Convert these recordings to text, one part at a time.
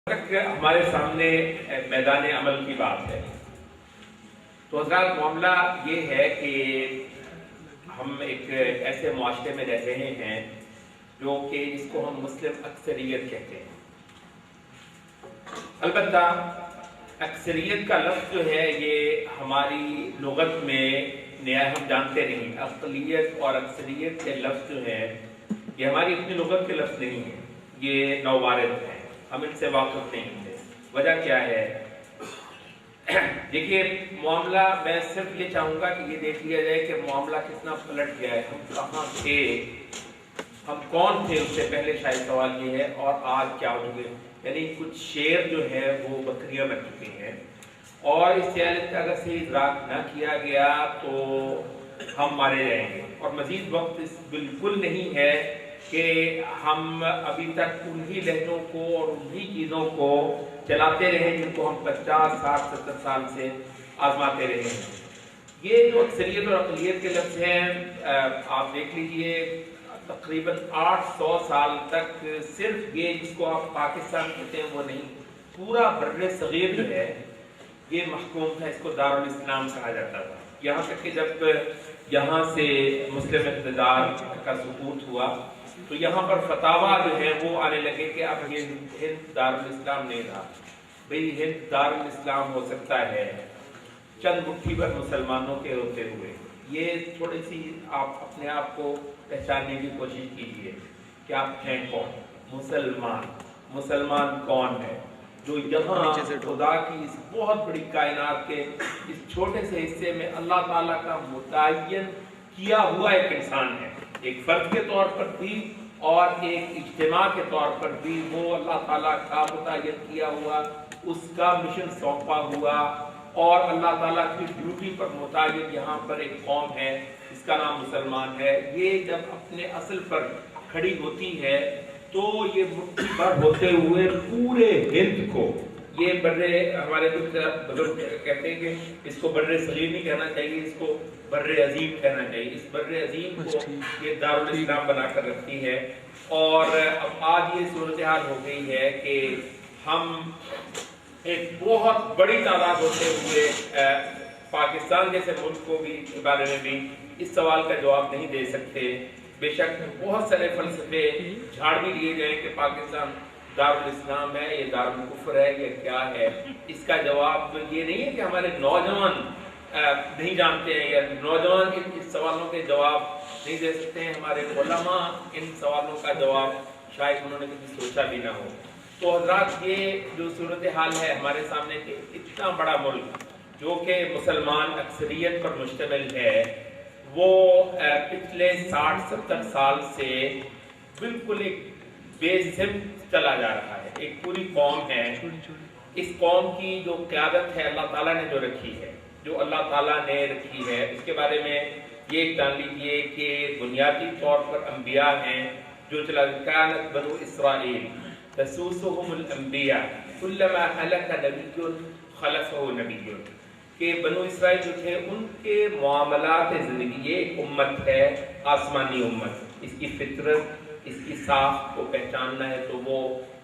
تک ہمارے سامنے میدان عمل کی بات ہے تو حضرات معاملہ یہ ہے کہ ہم ایک ایسے معاشرے میں رہ رہے ہیں جو کہ جس کو ہم مسلم اکثریت کہتے ہیں. البتہ اکثریت کا لفظ جو ہے یہ ہماری لغت میں نیا ہم جانتے نہیں. اقلیت اور اکثریت کے لفظ جو ہے یہ ہماری اپنی لغت کے لفظ نہیں ہیں, یہ نووارد ہیں, ہم ان سے واقف نہیں تھے. وجہ کیا ہے؟ دیکھیے معاملہ میں صرف یہ چاہوں گا کہ یہ دیکھ لیا جائے کہ معاملہ کتنا پلٹ گیا ہے. ہم کہاں تھے, ہم کون تھے اس سے پہلے شاید سوال یہ ہے, اور آج کیا ہو چکے. یعنی کچھ شیر جو ہے وہ بکریاں بن چکے ہیں, اور اس سیالت کا اگر صحیح ادراک نہ کیا گیا تو ہم مارے جائیں گے. اور مزید وقت اس بالکل نہیں ہے کہ ہم ابھی تک انہی لہجوں کو اور انہی چیزوں کو چلاتے رہے جن کو ہم 50 60 70 سال سے آزماتے رہے ہیں. یہ جو اکثریت اور اقلیت کے لفظ ہیں آپ دیکھ لیجئے تقریباً 800 سال تک صرف یہ جس کو آپ پاکستان کہتے ہیں وہ نہیں, پورا بر صغیر جو ہے یہ محکوم تھا. اس کو دارالاسلام کہا جاتا تھا. یہاں تک کہ جب یہاں سے مسلم اقتدار کا سقوط ہوا تو یہاں پر فتاوا جو ہے وہ آنے لگے کہ اب یہ ہند دارالاسلام نہیں رہا. بھئی ہند دارالاسلام ہو سکتا ہے چند مٹھی پر مسلمانوں کے ہوتے ہوئے. یہ تھوڑی سی آپ اپنے آپ کو پہچاننے کی کوشش کیجئے کہ آپ ہیں کون. مسلمان کون ہے جو یہاں خدا کی اس بہت بڑی کائنات کے اس چھوٹے سے حصے میں اللہ تعالیٰ کا متعین کیا ہوا ایک انسان ہے, ایک فرد کے طور پر بھی اور ایک اجتماع کے طور پر بھی. وہ اللہ تعالیٰ کا متعین کیا ہوا, اس کا مشن سونپا ہوا, اور اللہ تعالیٰ کی ڈیوٹی پر متعین یہاں پر ایک قوم ہے جس کا نام مسلمان ہے. یہ جب اپنے اصل پر کھڑی ہوتی ہے تو یہ مٹھی بھر ہوتے ہوئے پورے ہند کو, یہ ہمارے کچھ بزرگ کہتے ہیں کہ اس کو بر صغیر نہیں کہنا چاہیے, اس کو بر عظیم کہنا چاہیے. اس بر عظیم کو یہ دارالاسلام بنا کر رکھتی ہے. اور اب آج یہ صورتحال ہو گئی ہے کہ ہم ایک بہت بڑی تعداد ہوتے ہوئے پاکستان جیسے ملک کو بھی کے بارے میں بھی اس سوال کا جواب نہیں دے سکتے. بے شک بہت سارے فلسفے جھاڑ بھی لیے گئے کہ پاکستان دارالاسلام ہے, یہ دارالکفر ہے, یہ کیا ہے. اس کا جواب یہ نہیں ہے کہ ہمارے نوجوان نہیں جانتے ہیں یا نوجوان ان سوالوں کے جواب نہیں دے سکتے ہیں. ہمارے علماء ان سوالوں کا جواب شاید انہوں نے کبھی سوچا بھی نہ ہو. تو حضرات یہ جو صورتحال ہے ہمارے سامنے کہ اتنا بڑا ملک جو کہ مسلمان اکثریت پر مشتمل ہے وہ پچھلے 60-70 سال سے بالکل ایک بے سمت چلا جا رہا ہے. ایک پوری قوم ہے, اس قوم کی جو قیادت ہے اللہ تعالیٰ نے جو رکھی ہے, جو اللہ تعالیٰ نے رکھی ہے, اس کے بارے میں یہ جان لیجئے کہ بنیادی طور پر انبیاء ہیں جو چلا کانت بنو اسرائیل تسوسهم الانبیاء کلما ہلک نبی خلفہ نبی, کہ بنو اسرائیل جو تھے ان کے معاملات زندگی, یہ ایک امت ہے آسمانی امت, اس کی فطرت اس کی ساخت کو پہچاننا ہے تو وہ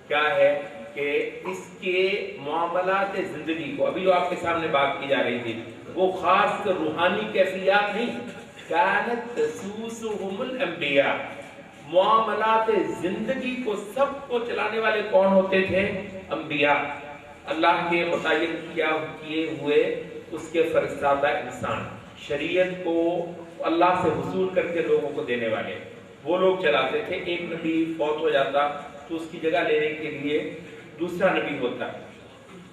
کیا ہے کہ اس کے معاملات زندگی کو, ابھی جو آپ کے سامنے بات کی جا رہی تھی وہ خاص روحانی کیفیات نہیں, کانت تسوسهم الانبیاء, معاملات زندگی کو سب کو چلانے والے کون ہوتے تھے؟ انبیاء, اللہ کے متعین کیے ہوئے اس کے فرستادہ انسان, شریعت کو اللہ سے وصول کر کے لوگوں کو دینے والے وہ لوگ چلاتے تھے. ایک نبی فوت ہو جاتا تو اس کی جگہ لینے کے لیے دوسرا نبی ہوتا.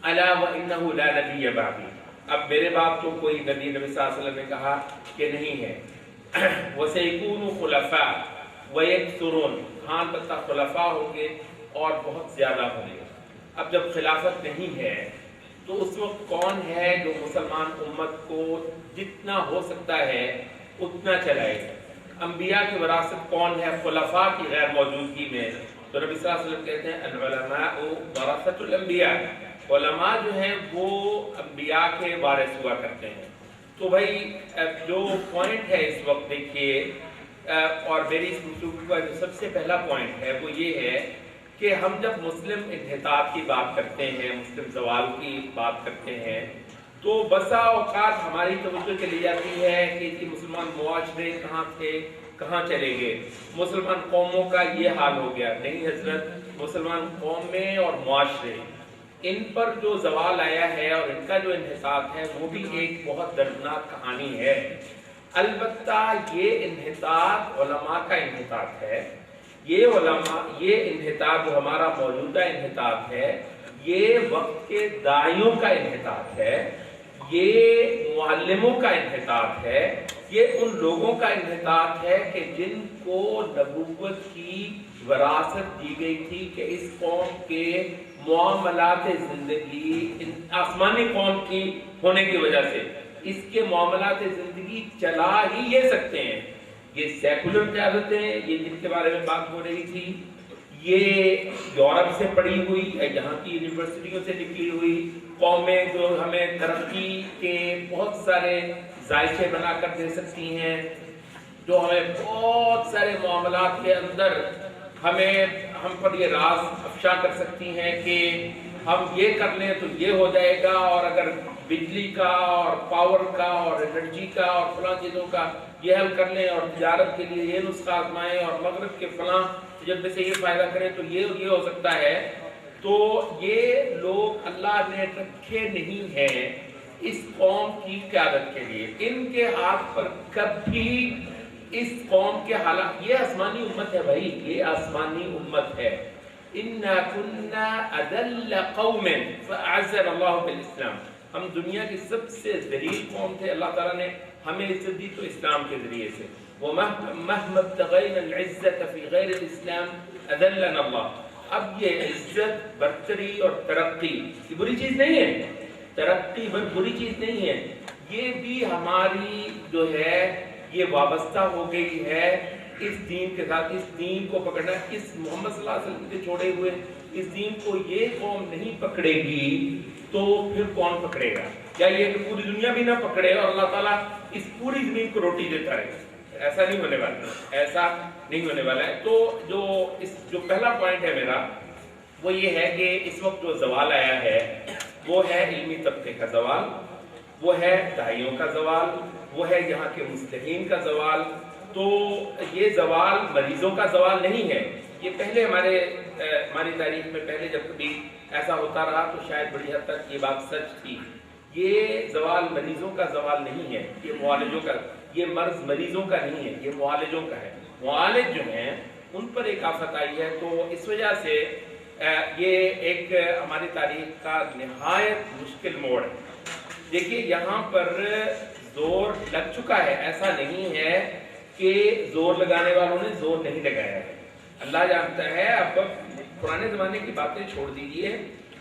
الا وانہ لا نبی بعدی, اب میرے بعد تو کوئی نبی صلی اللہ علیہ وسلم نے کہا کہ نہیں ہے. وسیکون خلفاء ویکثرون, ہاں البتہ خلفاء ہوں گے اور بہت زیادہ ہوں گے. اب جب خلافت نہیں ہے تو اس وقت کون ہے جو مسلمان امت کو جتنا ہو سکتا ہے اتنا چلائے گا؟ انبیاء کی وراثت کون ہے خلفاء کی غیر موجودگی میں؟ تو نبی صلی اللہ علیہ وسلم کہتے ہیں العلماء ورثۃ الانبیاء, علماء جو ہیں وہ انبیاء کے وارث ہوا کرتے ہیں. تو بھائی جو پوائنٹ ہے اس وقت دیکھیے, اور میری اس گفتگو کا جو سب سے پہلا پوائنٹ ہے وہ یہ ہے کہ ہم جب مسلم انحطاط کی بات کرتے ہیں، مسلم زوال کی بات کرتے ہیں، تو بسا اوقات ہماری توجہ چلی جاتی ہے کہ یہ مسلمان معاشرے کہاں تھے، کہاں چلے گئے، مسلمان قوموں کا یہ حال ہو گیا۔ نہیں حضرت، مسلمان قومیں اور معاشرے، ان پر جو زوال آیا ہے اور ان کا جو انحطاط ہے وہ بھی ایک بہت دردناک کہانی ہے۔ البتہ یہ انحطاط علماء کا انحطاط ہے، یہ انحطاط جو ہمارا موجودہ انحطاط ہے، یہ وقت کے داعیوں کا انحطاط ہے، یہ معلموں کا انحطاط ہے، یہ ان لوگوں کا انحطاط ہے کہ جن کو نبوت کی وراثت دی گئی تھی کہ اس قوم کے معاملات زندگی آسمانی قوم کی ہونے کی وجہ سے اس کے معاملات زندگی چلا ہی یہ سکتے ہیں۔ یہ سیکولر قیادتیں، یہ جن کے بارے میں بات ہو رہی تھی، یہ یورپ سے پڑھی ہوئی، یہاں کی یونیورسٹیوں سے نکلی ہوئی قومیں جو ہمیں ترقی کے بہت سارے ذائقے بنا کر دے سکتی ہیں، جو ہمیں بہت سارے معاملات کے اندر ہم پر یہ راز افشا کر سکتی ہیں کہ ہم یہ کر لیں تو یہ ہو جائے گا، اور اگر بجلی کا اور پاور کا اور انرجی کا اور فلاں چیزوں کا یہ حل کر لیں، اور تجارت کے لیے یہ نسخہ آزمائیں، اور مغرب کے فلاں تجربے سے یہ فائدہ کریں تو یہ ہو سکتا ہے۔ تو یہ لوگ اللہ نے رکھے نہیں ہیں اس قوم کی قیادت کے لیے، ان کے ہاتھ پر کبھی اس قوم کے حالات، یہ آسمانی امت ہے بھائی، یہ آسمانی امت ہے۔ اِنَّا كُنَّا أَذَلَّ قَوْمٍ فَأَعَزَّنَا اللَّهُ بِالْإِسْلَامِ، ہم دنیا کی سب سے ذلیل قوم تھے، اللہ تعالیٰ نے ہمیں عزت دی تو اسلام کے ذریعے سے۔ وَمَهْمَ ابْتَغَيْنَا الْعِزَّةَ فِي غَيْرِ الْإِسْلَامِ أَذَلَّنَا اللَّهُ۔ اب یہ عزت، برتری اور ترقی یہ بری چیز نہیں ہے، ترقی بری چیز نہیں ہے، یہ بھی ہماری جو ہے یہ وابستہ ہو گئی ہے اس دین کے ساتھ۔ اس دین کو پکڑنا، اس محمد صلی اللہ علیہ وسلم کے چھوڑے ہوئے اس دین کو یہ قوم نہیں پکڑے گی تو پھر کون پکڑے گا؟ یا یہ کہ پوری دنیا بھی نہ پکڑے اور اللہ تعالیٰ اس پوری زمین کو روٹی دیتا رہے؟ ایسا نہیں ہونے والا، ایسا نہیں ہونے والا ہے۔ تو جو پہلا پوائنٹ ہے میرا وہ یہ ہے کہ اس وقت جو زوال آیا ہے وہ ہے علمی طبقے کا زوال، وہ ہے داعیوں کا زوال، وہ ہے یہاں کے مصلحین کا زوال۔ تو یہ زوال مریضوں کا زوال نہیں ہے، یہ پہلے ہماری تاریخ میں پہلے جب کبھی ایسا ہوتا رہا تو شاید بڑی حد تک یہ بات سچ تھی۔ یہ زوال مریضوں کا زوال نہیں ہے، یہ معالجوں کا، یہ مرض مریضوں کا نہیں ہے، یہ معالجوں کا ہے۔ معالج جو ہیں ان پر ایک آفت آئی ہے، تو اس وجہ سے یہ ایک ہماری تاریخ کا نہایت مشکل موڑ ہے۔ دیکھیے یہاں پر زور لگ چکا ہے، ایسا نہیں ہے کہ زور لگانے والوں نے زور نہیں لگایا ہے، اللہ جانتا ہے۔ اب پرانے زمانے کی باتیں چھوڑ دیجئے،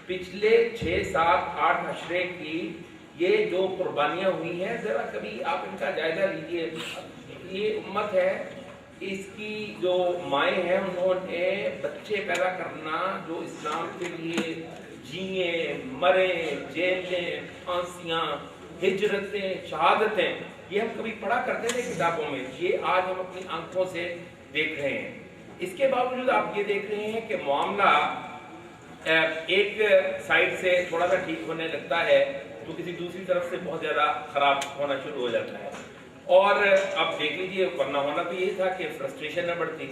پچھلے 6، 7، 8 عشرے کی یہ جو قربانیاں ہوئی ہیں ذرا کبھی آپ ان کا جائزہ لیجئے۔ یہ امت ہے، اس کی جو مائیں ہیں انہوں نے بچے پیدا کرنا جو اسلام کے لیے جیئیں، مریں، جیلیں، پھانسیاں، ہجرتیں، شہادتیں، یہ ہم کبھی پڑھا کرتے تھے کتابوں میں، یہ آج ہم اپنی آنکھوں سے دیکھ رہے ہیں۔ اس کے باوجود آپ یہ دیکھ رہے ہیں کہ معاملہ ایک سائڈ سے تھوڑا سا ٹھیک ہونے لگتا ہے تو کسی دوسری طرف سے بہت زیادہ خراب ہونا شروع ہو جاتا ہے۔ اور اب دیکھ لیجیے، ورنہ ہونا تو یہی تھا کہ فرسٹریشن نہ بڑھتی۔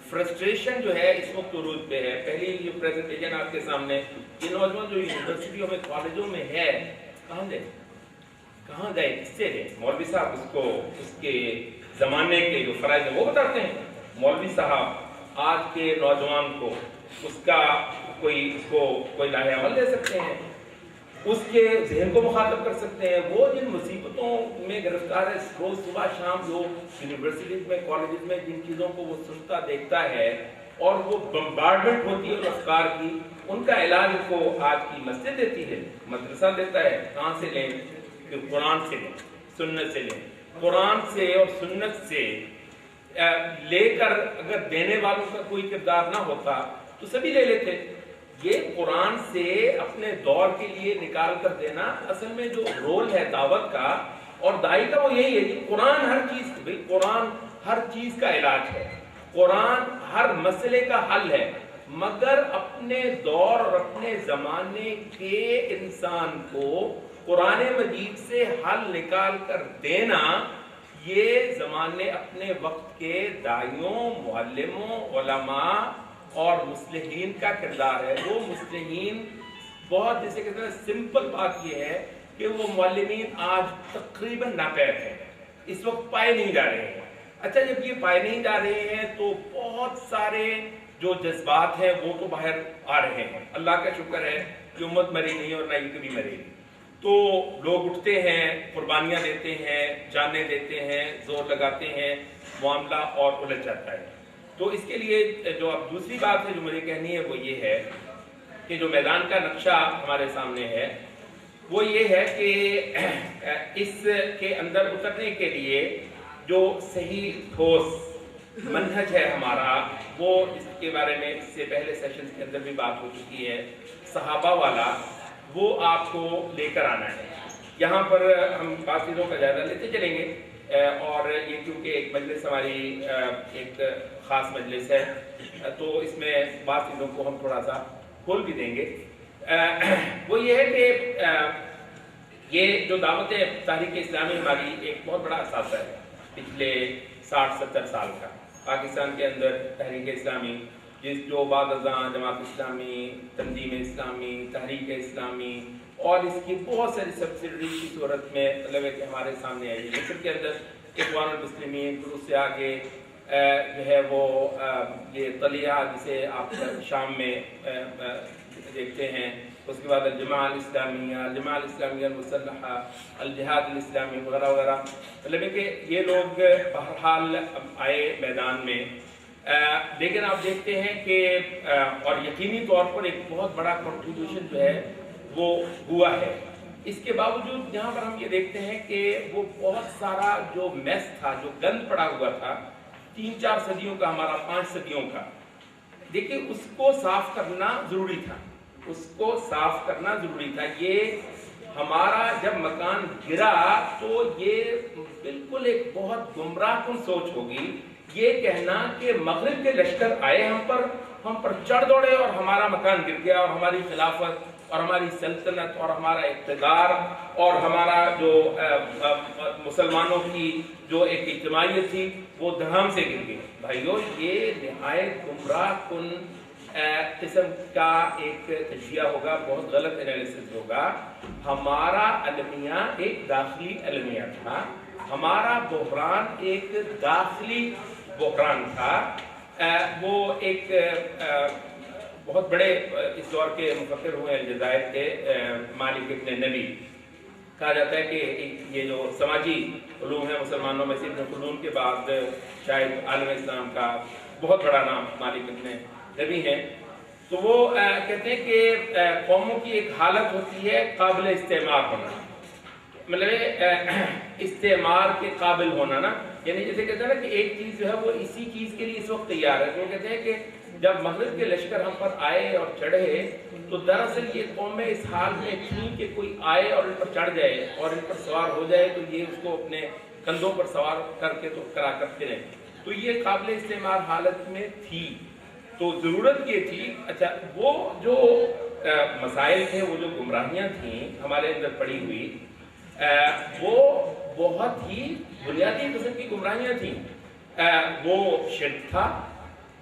فرسٹریشن جو ہے اس وقت عروج پہ ہے۔ پہلی یہ پریزنٹیشن آپ کے سامنے، یہ نوجوان جو یونیورسٹیوں میں، کالجوں میں ہے، کہاں گئے کس سے گئے؟ مولوی صاحب اس کے زمانے کے جو فرائض ہیں وہ بتاتے ہیں۔ مولوی صاحب آج کے نوجوان کو اس کا کوئی لاہ عمل دے سکتے ہیں، اس کے ذہن کو مخاطب کر سکتے ہیں۔ وہ جن مصیبتوں میں گرفتار ہے، روز صبح شام جو یونیورسٹیز میں، کالجز میں جن چیزوں کو وہ سنتا دیکھتا ہے اور وہ بمبارڈمنٹ ہوتی ہے افکار کی، ان کا علاج کو آج کی مسجد دیتی ہے، مدرسہ دیتا ہے۔ کہاں سے لیں؟ کہ قرآن سے لیں، سنت سے لیں۔ قرآن سے اور سنت سے لے کر اگر دینے والوں کا کوئی کردار نہ ہوتا تو سبھی لے لیتے۔ یہ قرآن سے اپنے دور کے لیے نکال کر دینا اصل میں جو رول ہے دعوت کا اور داعی کا وہ یہی ہے کہ قرآن قرآن ہر چیز کا علاج ہے، قرآن ہر مسئلے کا حل ہے۔ مگر اپنے دور اور اپنے زمانے کے انسان کو قرآن مجید سے حل نکال کر دینا، یہ زمانے اپنے وقت کے داعیوں، معلموں، علماء اور مصلحین کا کردار ہے۔ وہ مصلحین بہت، جیسے کہتے ہیں سمپل بات یہ ہے کہ وہ معلمین آج تقریباً ناپید ہیں، اس وقت پائے نہیں جا رہے ہیں۔ اچھا، جب یہ پائے نہیں جا رہے ہیں تو بہت سارے جو جذبات ہیں وہ تو باہر آ رہے ہیں۔ اللہ کا شکر ہے کہ امت مری نہیں اور نہ یہ کبھی مرے گی۔ تو لوگ اٹھتے ہیں، قربانیاں دیتے ہیں، جانیں دیتے ہیں، زور لگاتے ہیں، معاملہ اور الجھ جاتا ہے۔ تو اس کے لیے جو اب دوسری بات ہے جو مجھے کہنی ہے وہ یہ ہے کہ جو میدان کا نقشہ ہمارے سامنے ہے وہ یہ ہے کہ اس کے اندر اترنے کے لیے جو صحیح ٹھوس منہج ہے ہمارا، وہ اس کے بارے میں اس سے پہلے سیشنز کے اندر بھی بات ہو چکی ہے، صحابہ والا، وہ آپ کو لے کر آنا ہے۔ یہاں پر ہم بعض چیزوں کا جائزہ لیتے چلیں گے، اور یہ کیونکہ ایک مجلس ہماری ایک خاص مجلس ہے تو اس میں بعض چیزوں کو ہم تھوڑا سا کھول بھی دیں گے۔ وہ یہ ہے کہ یہ جو دعوت تحریک اسلامی ہماری ایک بہت بڑا اثاثہ ہے پچھلے 60-70 سال کا پاکستان کے اندر۔ تحریک اسلامی جو بعد ازاں جماعت اسلامی، تنظیم اسلامی، تحریک اسلامی اور اس کی بہت ساری سبسڈری کی صورت میں مطلب ہے کہ ہمارے سامنے آئی ہے۔ مصر کے اندر اخوان المسلمین، پھر اس سے آگے جو ہے وہ یہ طلیعہ جسے آپ شام میں دیکھتے ہیں، اس کے بعد الجماعہ الاسلامیہ، الجماعہ الاسلامیہ المسلحہ، الجہاد الاسلامی وغیرہ وغیرہ، مطلب ہے کہ یہ لوگ بہرحال آئے میدان میں۔ لیکن آپ دیکھتے ہیں کہ اور یقینی طور پر ایک بہت بڑا کنٹریبیوشن جو ہے وہ ہوا ہے۔ اس کے باوجود یہاں پر ہم یہ دیکھتے ہیں کہ وہ بہت سارا جو میس تھا، جو گند پڑا ہوا تھا 3-4 صدیوں کا، ہمارا 5 صدیوں کا، دیکھیں اس کو صاف کرنا ضروری تھا، اس کو صاف کرنا ضروری تھا۔ یہ ہمارا جب مکان گرا تو یہ بالکل ایک بہت گمراہ کن سوچ ہوگی یہ کہنا کہ مغرب کے لشکر آئے ہم پر چڑھ دوڑے اور ہمارا مکان گر گیا، اور ہماری خلافت اور ہماری سلطنت اور ہمارا اقتدار اور ہمارا جو مسلمانوں کی جو ایک اجتماعیت تھی وہ دھڑام سے گر گئی۔ بھائیو، یہ نہایت گمراہ کن قسم کا ایک تجزیہ ہوگا، بہت غلط انالیسس ہوگا۔ ہمارا المیہ ایک داخلی المیہ تھا، ہمارا بحران ایک داخلی بحران تھا۔ وہ ایک بہت بڑے اس دور کے مفکر ہوئے الجزائر کے مالک ابن نبی، کہا جاتا ہے کہ یہ جو سماجی علوم ہے مسلمانوں میں سے ابن خلدون کے بعد شاید عالم اسلام کا بہت بڑا نام مالک ابن نبی ہے۔ تو وہ کہتے ہیں کہ قوموں کی ایک حالت ہوتی ہے قابل استعمار ہونا، مطلب استعمار کے قابل ہونا نا، یعنی جیسے کہتے ہیں نا کہ ایک چیز جو ہے وہ اسی چیز کے لیے اس وقت تیار ہے۔ تو وہ کہتے ہیں کہ جب مغرب کے لشکر ہم پر آئے اور چڑھے تو دراصل یہ قومیں اس حال میں تھیں کہ کوئی آئے اور ان پر چڑھ جائے اور ان پر سوار ہو جائے تو یہ اس کو اپنے کندھوں پر سوار کر کے تو کرا کر پھریں، تو یہ قابل استعمار حالت میں تھی۔ تو ضرورت یہ تھی، اچھا وہ جو مسائل تھے، وہ جو گمراہیاں تھیں ہمارے اندر پڑی ہوئی، وہ بہت ہی بنیادی قسم کی گمراہیاں تھیں۔ وہ شرک تھا،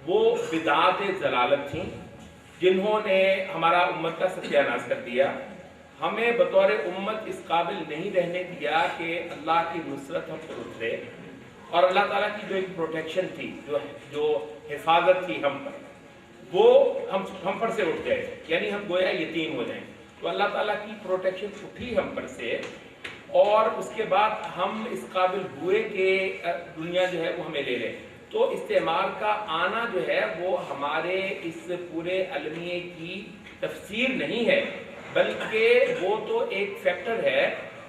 وہ بدعات ضلالت تھیں جنہوں نے ہمارا امت کا ستیہ ناش کر دیا، ہمیں بطور امت اس قابل نہیں رہنے دیا کہ اللہ کی نصرت ہم پر اترے، اور اللہ تعالیٰ کی جو ایک پروٹیکشن تھی، جو حفاظت تھی ہم پر، وہ ہم پر سے اٹھ جائے، یعنی ہم گویا یتیم ہو جائیں۔ تو اللہ تعالیٰ کی پروٹیکشن اٹھی ہم پر سے، اور اس کے بعد ہم اس قابل ہوئے کہ دنیا جو ہے وہ ہمیں لے لے۔ تو استعمار کا آنا جو ہے وہ ہمارے اس پورے المیے کی تفسیر نہیں ہے، بلکہ وہ تو ایک فیکٹر ہے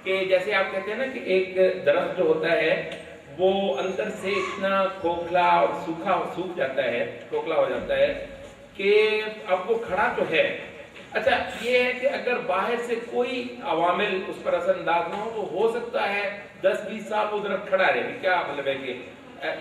کہ جیسے آپ کہتے ہیں نا کہ ایک درخت جو ہوتا ہے وہ اندر سے اتنا کھوکھلا اور سوکھ جاتا ہے، کھوکھلا ہو جاتا ہے کہ اب وہ کھڑا تو ہے۔ اچھا یہ ہے کہ اگر باہر سے کوئی عوامل اس پر اثر انداز نہ ہو تو ہو سکتا ہے 10-20 سال وہ درخت کھڑا رہے، کیا مطلب ہے کہ،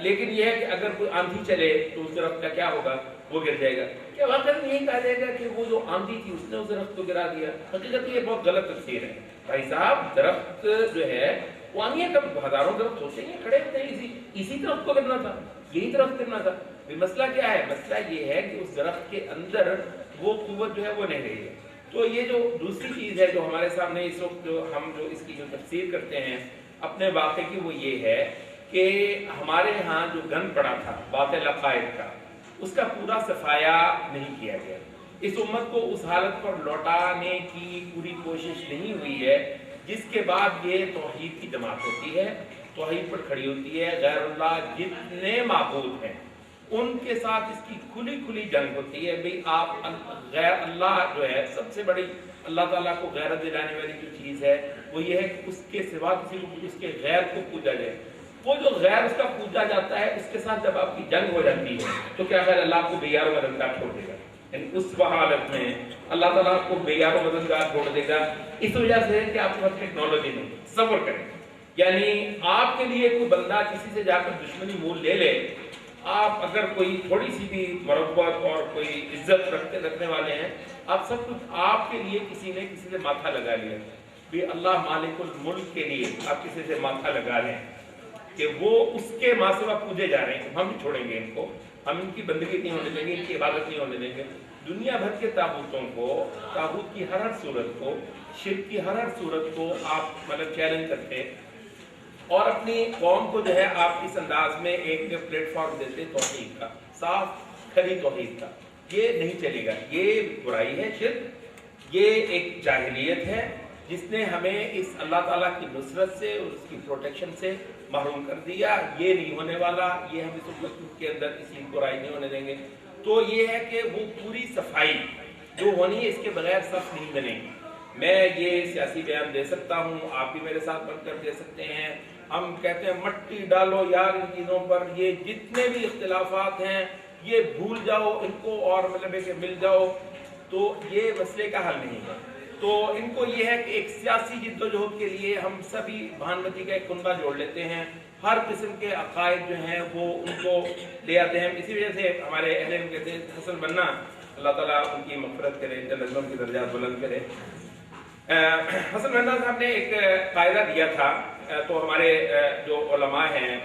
لیکن یہ ہے کہ اگر کوئی آندھی چلے تو اس درخت کا کیا ہوگا، وہ گر جائے گا. کیا واقعی نہیں کہا جائے گا کہ وہ جو آندھی تھی اس نے اس درخت کو گرا دیا؟ حقیقت یہ بہت غلط تفسیر ہے بھائی صاحب. درخت جو ہے وہ آندھی کب ہزاروں درخت ہوتے ہیں کھڑے ہوتے ہیں, اسی درخت کو گرنا تھا, یہی درخت گرنا تھا. مسئلہ کیا ہے؟ مسئلہ یہ ہے کہ اس درخت کے اندر وہ قوت جو ہے وہ نہیں رہی ہے. تو یہ جو دوسری چیز ہے جو ہمارے سامنے اس وقت جو ہم جو اس کی جو تفسیر کرتے ہیں اپنے واقعے کی, وہ یہ ہے کہ ہمارے ہاں جو گند پڑا تھا باطل عقائد کا, اس کا پورا صفایا نہیں کیا گیا. اس امت کو اس حالت پر لوٹانے کی پوری کوشش نہیں ہوئی ہے جس کے بعد یہ توحید کی جماعت ہوتی ہے, توحید پر کھڑی ہوتی ہے. غیر اللہ جتنے معبود ہیں ان کے ساتھ اس کی کھلی کھلی جنگ ہوتی ہے. بھئی آپ غیر اللہ جو ہے سب سے بڑی اللہ تعالیٰ کو غیرت دلانے والی جو چیز ہے وہ یہ ہے کہ اس کے سوا کسی کو اس کے غیر کو پوجا جائے. وہ جو غیر اس کا پوجا جاتا ہے اس کے ساتھ جب آپ کی جنگ ہو جاتی ہے تو کیا خیر اللہ آپ کو بے یار و مددگار چھوڑ دے گا. یعنی اس حالت میں اللہ تعالیٰ آپ کو بے یار و مددگار چھوڑ دے گا. اس وجہ سے کہ آپ کے پاس ٹیکنالوجی نہیں. صبر کریں. یعنی آپ کے لیے کوئی بندہ کسی سے جا کر دشمنی مول لے لے, آپ اگر کوئی تھوڑی سی بھی مربت اور کوئی عزت رکھنے والے ہیں, آپ سب کچھ آپ کے لیے کسی نے کسی سے ماتھا لگا لیا. بھی اللہ مالک الملک کے لیے آپ کسی سے ماتھا لگا لیں کہ وہ اس کے ماں سوا پوجے جا رہے ہیں, ہم نہیں چھوڑیں گے ان کو, ہم ان کی بندگی نہیں ہونے دیں گے, ان کی عبادت نہیں ہونے دیں گے. دنیا بھر کے تابوتوں کو, تابوت کی ہر صورت کو, شرک کی ہر صورت کو آپ مطلب چیلنج کرتے اور اپنی قوم کو جو ہے آپ اس انداز میں ایک پلیٹ فارم دیتے توحید کا, صاف کھری توحید کا. یہ نہیں چلے گا. یہ برائی ہے شرک, یہ ایک جاہلیت ہے جس نے ہمیں اس اللہ تعالیٰ کی نصرت سے اور اس کی پروٹیکشن سے محروم کر دیا. یہ نہیں ہونے والا, یہ ہم اس امت کے اندر کسی برائی نہیں ہونے دیں گے. تو یہ ہے کہ وہ پوری صفائی جو ہونی ہے اس کے بغیر صف نہیں بنے گی. میں یہ سیاسی بیان دے سکتا ہوں, آپ بھی میرے ساتھ بن کر دے سکتے ہیں. ہم کہتے ہیں مٹی ڈالو یار ان چیزوں پر, یہ جتنے بھی اختلافات ہیں یہ بھول جاؤ ان کو اور مطلب ہے کہ مل جاؤ, تو یہ مسئلے کا حل نہیں ہے. تو ان کو یہ ہے کہ ایک سیاسی جد و جہد کے لیے ہم سبھی بھانوتی کا ایک کنبہ جوڑ لیتے ہیں, ہر قسم کے عقائد جو ہیں وہ ان کو لے آتے ہیں. اسی وجہ سے ہمارے اہل علم کہتے ہیں حسن بننا, اللہ تعالیٰ ان کی مغفرت کرے, جنت کی درجات بلند کرے. حسن بننا صاحب نے ایک قاعدہ دیا تھا, تو ہمارے جو علماء ہیں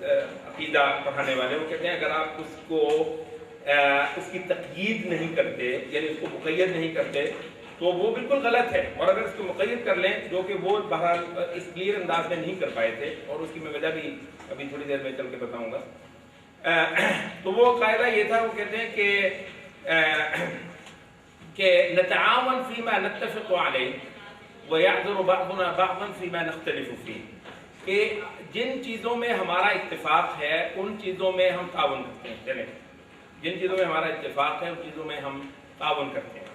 عقیدہ پڑھانے والے وہ کہتے ہیں اگر آپ اس کو اس کی تقیید نہیں کرتے, یعنی اس کو مقید نہیں کرتے تو وہ بالکل غلط ہے, اور اگر اس کو مقید کر لیں جو کہ وہ بہرحال اس کلیئر انداز میں نہیں کر پائے تھے, اور اس کی میں وجہ بھی ابھی تھوڑی دیر میں چل کے بتاؤں گا. تو وہ قاعدہ یہ تھا, وہ کہتے ہیں کہ نتعاون فيما نتفق عليه ويعذر بعضنا بعضا فيما نختلف فيه, کہ جن چیزوں میں ہمارا اتفاق ہے ان چیزوں میں ہم تعاون کرتے ہیں. چلیں, جن چیزوں میں ہمارا اتفاق ہے ان چیزوں میں ہم تعاون کرتے ہیں,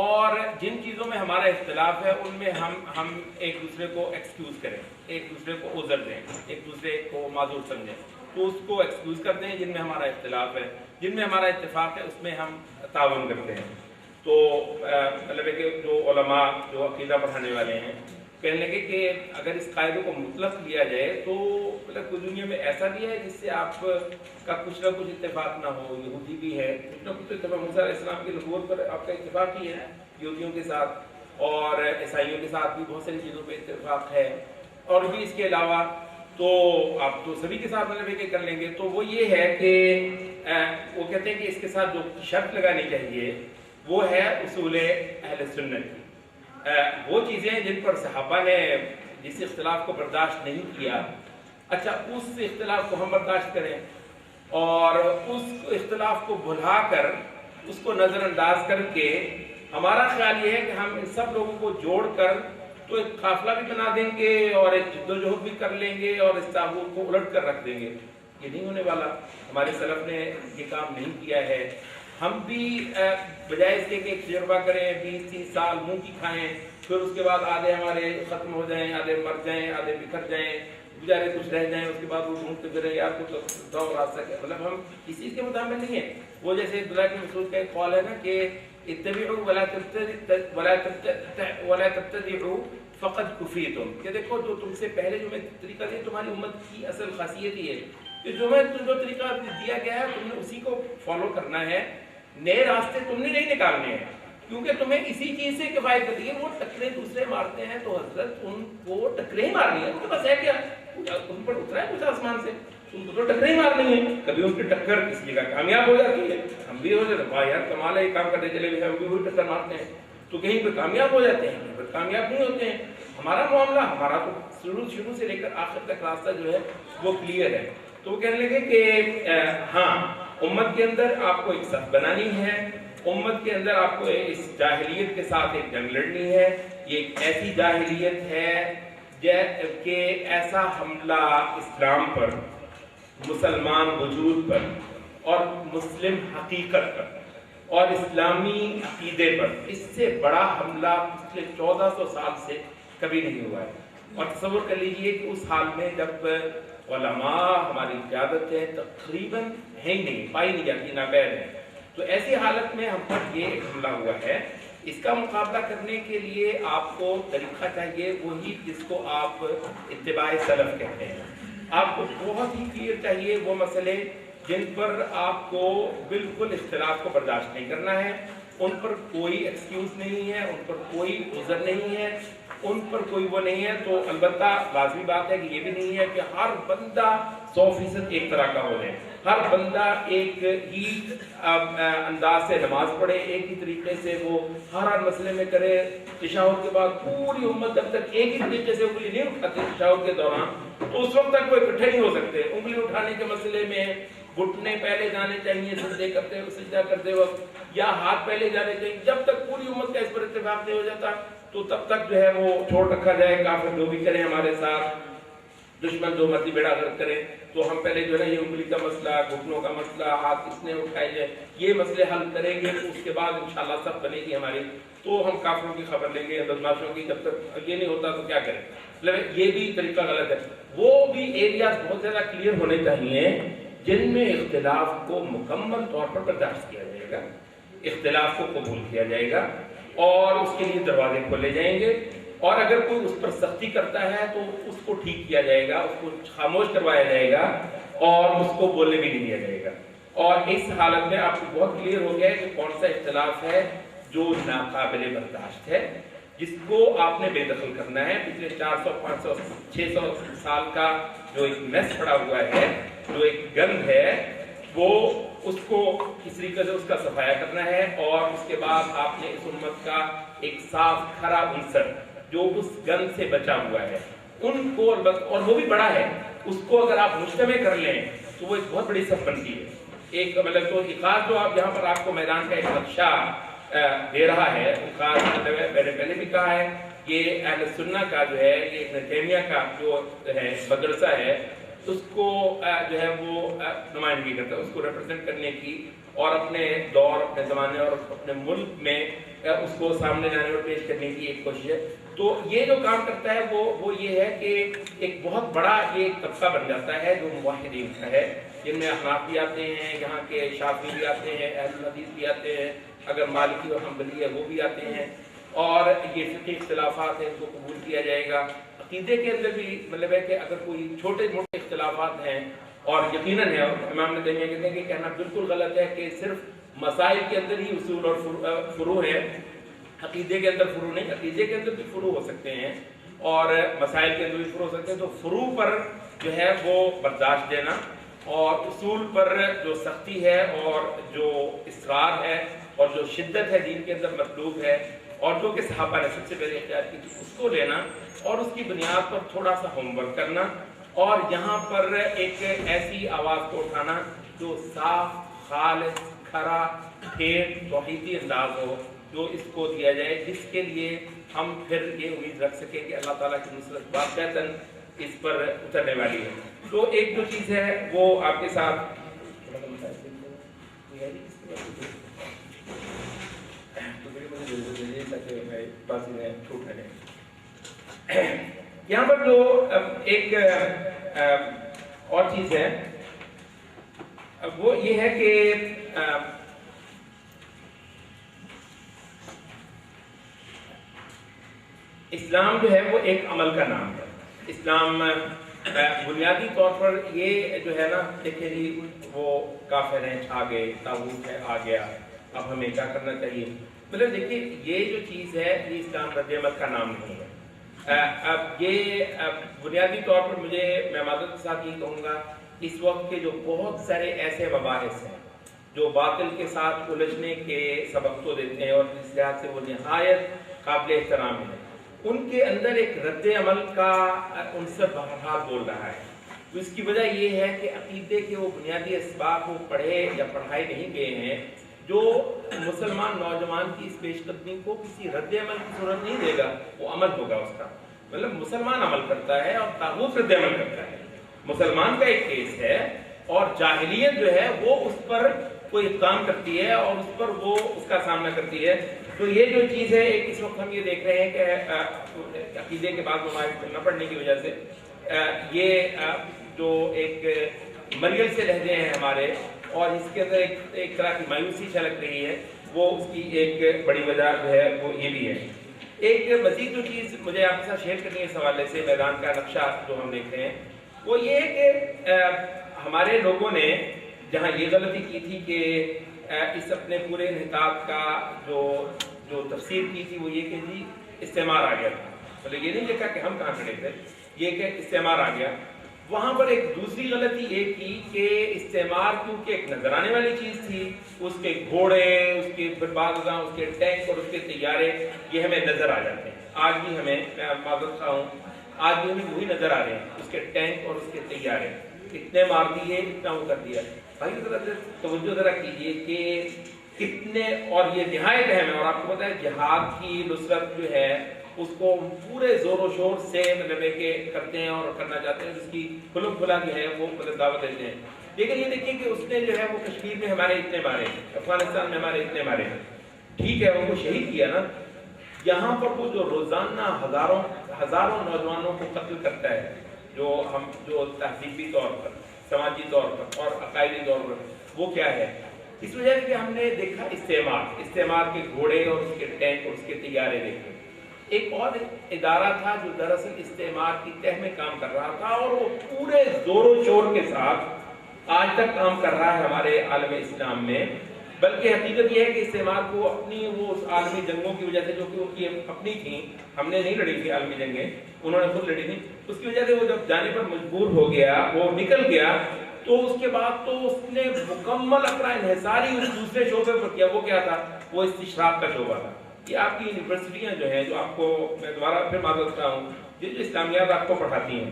اور جن چیزوں میں ہمارا اختلاف ہے ان میں ہم ایک دوسرے کو ایکسکیوز کریں, ایک دوسرے کو عذر دیں, ایک دوسرے کو معذور سمجھیں. تو اس کو ایکسکیوز کرتے ہیں جن میں ہمارا اختلاف ہے, جن میں ہمارا اتفاق ہے اس میں ہم تعاون کرتے ہیں. تو مطلب ہے کہ جو علماء جو عقیدہ پڑھانے والے ہیں کہنے لگے کہ اگر اس قاعدے کو مطلق لیا جائے تو مطلب کوئی دنیا میں ایسا بھی ہے جس سے آپ کا کچھ نہ کچھ اتفاق نہ ہو. یہودی بھی ہے, کچھ نہ کچھ اتفاق, موسیٰ علیہ السلام کی نبوت پر آپ کا اتفاق ہی ہے یہودیوں کے ساتھ, اور عیسائیوں کے ساتھ بھی بہت ساری چیزوں پہ اتفاق ہے, اور بھی اس کے علاوہ تو آپ تو سبھی کے ساتھ مطلب ہے کہ کر لیں گے. تو وہ یہ ہے کہ وہ کہتے ہیں کہ اس کے ساتھ جو شرط لگانی چاہیے وہ ہے اصول اہل سنت کی. وہ چیزیں جن پر صحابہ نے جس اختلاف کو برداشت نہیں کیا, اچھا اس اختلاف کو ہم برداشت کریں, اور اس اختلاف کو بھلا کر اس کو نظر انداز کر کے ہمارا خیال یہ ہے کہ ہم ان سب لوگوں کو جوڑ کر تو ایک قافلہ بھی بنا دیں گے اور ایک جد و جہد بھی کر لیں گے اور اس تابوت کو الٹ کر رکھ دیں گے. یہ نہیں ہونے والا. ہمارے سلف نے یہ کام نہیں کیا ہے. ہم بھی بجائے اس کے کہ ایک تجربہ کریں 20-30 سال منہ کی کھائیں, پھر اس کے بعد آدھے ہمارے ختم ہو جائیں, آدھے مر جائیں, آدھے بکھر جائیں, بیچارے کچھ رہ جائیں, اس کے بعد وہ ڈھونڈتے پھریں یار کچھ دو راستہ کیا. مطلب ہم اس چیز کے مطابق نہیں ہیں. وہ جیسے عبداللہ بن مسعود کا ایک قول ہے نا کہ اتبعوا ولا تبتدعوا فقد کفیتم, کہ دیکھو جو تم سے پہلے جو میں طریقہ دیا تمہاری امت کی اصل خاصیت ہی ہے کہ جو طریقہ دیا گیا ہے تم نے اسی کو فالو کرنا ہے، نئے راستے تم نے نہیں نکالنے ہیں، کیونکہ تمہیں اسی چیز سے کفایت کرتی ہے۔ وہ ٹکرے دوسرے مارتے ہیں تو حضرت ان کو ٹکرے ہی مارنی ہے، ان کے پاس ہے کیا؟ ان پر اترا ہے کچھ آسمان سے؟ ان کو تو ٹکرے ہی مارنی ہے۔ کبھی ان کی ٹکر کسی جگہ کامیاب ہو جاتی ہے، ہم بھی ہو جاتے ہیں، واہ یار کمال ہے، یہ کام کرنے چلے گئے ہم بھی وہی ٹکر مارتے ہیں، تو کہیں پہ کامیاب ہو جاتے ہیں، کہیں پہ کامیاب نہیں ہوتے ہیں۔ ہمارا معاملہ، ہمارا تو شروع سے لے کر آخر تک راستہ جو ہے وہ کلیئر ہے۔ تو وہ کہنے لگے کہ ہاں امت کے اندر آپ کو ایک صف بنانی ہے، امت کے اندر آپ کو اس جاہلیت کے ساتھ ایک جنگ لڑنی ہے۔ یہ ایک ایسی جاہلیت ہے کہ ایسا حملہ اسلام پر، مسلمان وجود پر اور مسلم حقیقت پر اور اسلامی عقیدے پر، اس سے بڑا حملہ پچھلے 1400 سال سے کبھی نہیں ہوا ہے۔ اور تصور کر لیجئے کہ اس حال میں جب علماء ہماری قیادت ہے تقریباً ہے ہی نہیں، پائی نہیں جاتی، ناپید ہے، تو ایسی حالت میں ہم پر یہ حملہ ہوا ہے۔ اس کا مقابلہ کرنے کے لیے آپ کو طریقہ چاہیے، وہی جس کو آپ اتباع سلف کہتے ہیں۔ آپ کو بہت ہی کلیئر چاہیے وہ مسئلے جن پر آپ کو بالکل اختلاف کو برداشت نہیں کرنا ہے، ان پر کوئی ایکسکیوز نہیں ہے، ان پر کوئی عذر نہیں ہے، ان پر کوئی وہ نہیں ہے۔ تو البتہ لازمی بات ہے کہ یہ بھی نہیں ہے کہ ہر بندہ 100% ایک طرح کا ہو جائے، ہر بندہ ایک ہی انداز سے نماز پڑھے، ایک ہی طریقے سے وہ ہر مسئلے میں کرے۔ تشہد کے بعد پوری امت جب تک ایک ہی طریقے سے انگلی نہیں اٹھاتی تشہد کے دوران، تو اس وقت تک وہ اکٹھے نہیں ہو سکتے۔ انگلی اٹھانے کے مسئلے میں گھٹنے پہلے جانے چاہیے سجدے کرتے ہوئے، سجدہ کرتے وقت، یا ہاتھ پہلے جانے چاہیے۔ جب تک پوری امت کا اس پر اتفاق نہیں ہو جاتا تو تب تک جو ہے وہ چھوڑ رکھا جائے، کافر جو بھی کریں ہمارے ساتھ، دشمن جو مرضی بیڑا غرق کرے، تو ہم پہلے جو ہے یہ انگلی کا مسئلہ، گھٹنوں کا مسئلہ، ہاتھ کس نے اٹھائے جائے، یہ مسئلے حل کریں گے، تو اس کے بعد انشاءاللہ سب بنے گی ہماری، تو ہم کافروں کی خبر لیں گے، بدماشوں کی۔ جب تک یہ نہیں ہوتا تو کیا کریں؟ مطلب یہ بھی طریقہ غلط ہے۔ وہ بھی ایریاز بہت زیادہ کلیئر ہونے چاہیے جن میں اختلاف کو مکمل طور پر برداشت کیا جائے گا، اختلاف کو قبول کیا جائے گا اور اس کے لیے دروازے کھولے جائیں گے، اور اگر کوئی اس پر سختی کرتا ہے تو اس کو ٹھیک کیا جائے گا، اس کو خاموش کروایا جائے گا اور اس کو بولنے بھی نہیں دیا جائے گا۔ اور اس حالت میں آپ کو بہت کلیئر ہو گیا ہے کہ کون سا اختلاف ہے جو ناقابل برداشت ہے، جس کو آپ نے بے دخل کرنا ہے۔ پچھلے 400 500 600 سال کا جو ایک میس پڑا ہوا ہے، جو ایک گند ہے، وہ اس کو کس طریقے سے اس کا صفایا کرنا ہے، اور اس کے بعد آپ نے اس امت کا ایک صاف کھرا عنصر جو اس گند سے بچا ہوا ہے، ان کو، اور وہ بھی بڑا ہے، اس کو اگر آپ مجتمع کر لیں تو وہ ایک بہت بڑی صف بنتی ہے۔ ایک مطلب تو ایقاظ جو آپ یہاں پر آپ کو میدان کا ایک نقشہ دے رہا ہے، ایقاظ مطلب میں نے پہلے بھی کہا ہے، یہ اہل سنہ کا جو ہے، یہ ابن تیمیہ کا جو ہے مدرسہ ہے، اس کو جو ہے وہ نمائندگی کرتا ہے، اس کو ریپرزینٹ کرنے کی، اور اپنے دور، اپنے زمانے اور اپنے ملک میں اس کو سامنے لانے اور پیش کرنے کی ایک کوشش ہے۔ تو یہ جو کام کرتا ہے وہ یہ ہے کہ ایک بہت بڑا یہ طبقہ بن جاتا ہے جو موحدین کا ہے، جن میں احناف بھی آتے ہیں، یہاں کے شافعی بھی آتے ہیں، اہل الحدیث بھی آتے ہیں، اگر مالکی اور حنبلی ہے وہ بھی آتے ہیں، اور یہ فقہی اختلافات ہیں، ان کو قبول کیا جائے گا۔ عقیدے کے اندر بھی مطلب ہے کہ اگر کوئی چھوٹے موٹے اختلافات ہیں، اور یقیناً ہے، اور امام نے تیمیہ کہتے ہیں کہ کہنا بالکل غلط ہے کہ صرف مسائل کے اندر ہی اصول اور فروع ہے، عقیدے کے اندر فروع نہیں، عقیدے کے اندر بھی فروع ہو سکتے ہیں اور مسائل کے اندر بھی فروع ہو سکتے ہیں۔ تو فروع پر جو ہے وہ برداشت دینا، اور اصول پر جو سختی ہے اور جو اصرار ہے اور جو شدت ہے دین کے اندر مطلوب ہے، اور جو کہ صحابہ نے سب سے پہلے اختیار کی تھی، اس کو لینا اور اس کی بنیاد پر تھوڑا سا ہوم ورک کرنا، اور یہاں پر ایک ایسی آواز کو اٹھانا جو صاف، خالص، کھرا، ٹھیک، توحیدی انداز ہو، جو اس کو دیا جائے، جس کے لیے ہم پھر یہ امید رکھ سکیں کہ اللہ تعالیٰ کی نصرت واقعتاً اس پر اترنے والی ہے۔ تو ایک جو چیز ہے وہ آپ کے ساتھ یہاں پر جو ایک اور چیز ہے وہ یہ ہے کہ اسلام جو ہے وہ ایک عمل کا نام ہے۔ اسلام بنیادی طور پر یہ جو ہے نا دیکھیں جی وہ کافر ہیں چھا گئے، طاغوت ہے آ گیا، اب ہمیں کیا کرنا چاہیے؟ مطلب دیکھیے یہ جو چیز ہے یہ اسلام رد عمل کا نام نہیں ہے۔ اب یہ بنیادی طور پر میں معذرت کے ساتھ یہ کہوں گا، اس وقت کے جو بہت سارے ایسے مباحث ہیں جو باطل کے ساتھ الجھنے کے سبق تو دیتے ہیں اور اس لحاظ سے وہ نہایت قابل احترام ہیں، ان کے اندر ایک رد عمل کا عنصر بہرحال بول رہا ہے۔ تو اس کی وجہ یہ ہے کہ عقیدے کے وہ بنیادی اسباق وہ پڑھے یا پڑھائے نہیں گئے ہیں جو مسلمان نوجوان کی اس پیش قدمی کو کسی رد عمل کی صورت نہیں دے گا، وہ عمل ہوگا اس کا۔ مطلب مسلمان عمل کرتا ہے اور طاغوت رد عمل کرتا ہے۔ مسلمان کا ایک کیس ہے اور جاہلیت جو ہے وہ اس پر کوئی اقدام کرتی ہے اور اس پر وہ اس کا سامنا کرتی ہے۔ تو یہ جو چیز ہے ایک اس وقت ہم یہ دیکھ رہے ہیں کہ عقیدے کے بعد ممالک نہ پڑھنے کی وجہ سے یہ جو ایک مریل سے لہجے ہیں ہمارے اور اس کے اندر ایک طرح کی مایوسی چھلک رہی ہے، وہ اس کی ایک بڑی وجہ جو ہے وہ یہ بھی ہے۔ ایک مزید جو چیز مجھے آپ کے ساتھ شیئر کرنی ہے اس حوالے سے میدان کا نقشہ جو ہم دیکھ رہے ہیں وہ یہ ہے کہ ہمارے لوگوں نے جہاں یہ غلطی کی تھی کہ اس اپنے پورے انحطاط کا جو تفسیر کی تھی وہ یہ کہ جی استعمار آ گیا تھا، مطلب یہ نہیں دیکھا کہ ہم کہاں کھڑے تھے، یہ کہ استعمار آ گیا۔ وہاں پر ایک دوسری غلطی یہ کی کہ استعمار کیونکہ ایک نظر آنے والی چیز تھی، اس کے گھوڑے، اس کے برباداں، اس کے ٹینک اور اس کے طیارے یہ ہمیں نظر آ جاتے ہیں۔ آج بھی ہمیں، میں معذرت خواہ ہوں، آج بھی ہمیں وہی نظر آ رہے ہیں، اس کے ٹینک اور اس کے طیارے اتنے مار دیے، اتنا وہ کر دیا۔ بھائی ذرا توجہ ذرا کیجیے کہ کتنے، اور یہ نہایت اہم ہے، اور آپ کو پتہ ہے جہاد کی نصرت جو ہے اس کو پورے زور و شور سے مطلب کہ کرتے ہیں اور کرنا چاہتے ہیں، اس کی کھلم کھلا جو ہے وہ مطلب دعوت دیتے ہیں۔ لیکن یہ دیکھیں کہ اس نے جو ہے وہ کشمیر میں ہمارے اتنے مارے، افغانستان میں ہمارے اتنے مارے، ٹھیک ہے ان کو شہید کیا نا، یہاں پر وہ جو روزانہ ہزاروں نوجوانوں کو قتل کرتا ہے، جو تہذیبی طور پر، سماجی طور پر اور عقائدی طور پر، وہ کیا ہے؟ اس وجہ سے کہ ہم نے دیکھا استعمار کے گھوڑے اور اس کے ٹینک اور اس کے طیارے دیکھے۔ ایک اور ادارہ تھا جو دراصل استعمار کی تہ میں کام کر رہا تھا اور وہ پورے زور و شور کے ساتھ آج تک کام کر رہا ہے ہمارے عالم اسلام میں، بلکہ حقیقت یہ ہے کہ استعمار کو اپنی وہ اس عالمی جنگوں کی وجہ سے جو کہ ان کی اپنی تھیں، ہم نے نہیں لڑی تھی عالمی جنگیں، انہوں نے خود لڑی تھی، اس کی وجہ سے وہ جب جانے پر مجبور ہو گیا، وہ نکل گیا، تو اس کے بعد تو اس نے مکمل اپنا انحصاری اس دوسرے شعبے پر کیا۔ وہ کیا تھا؟ وہ استشراق کا شعبہ تھا۔ یہ آپ کی یونیورسٹیاں جو ہیں، جو آپ کو میں دوبارہ پھر معذرت کرتا ہوں، جو اسلامیات آپ کو پڑھاتی ہیں،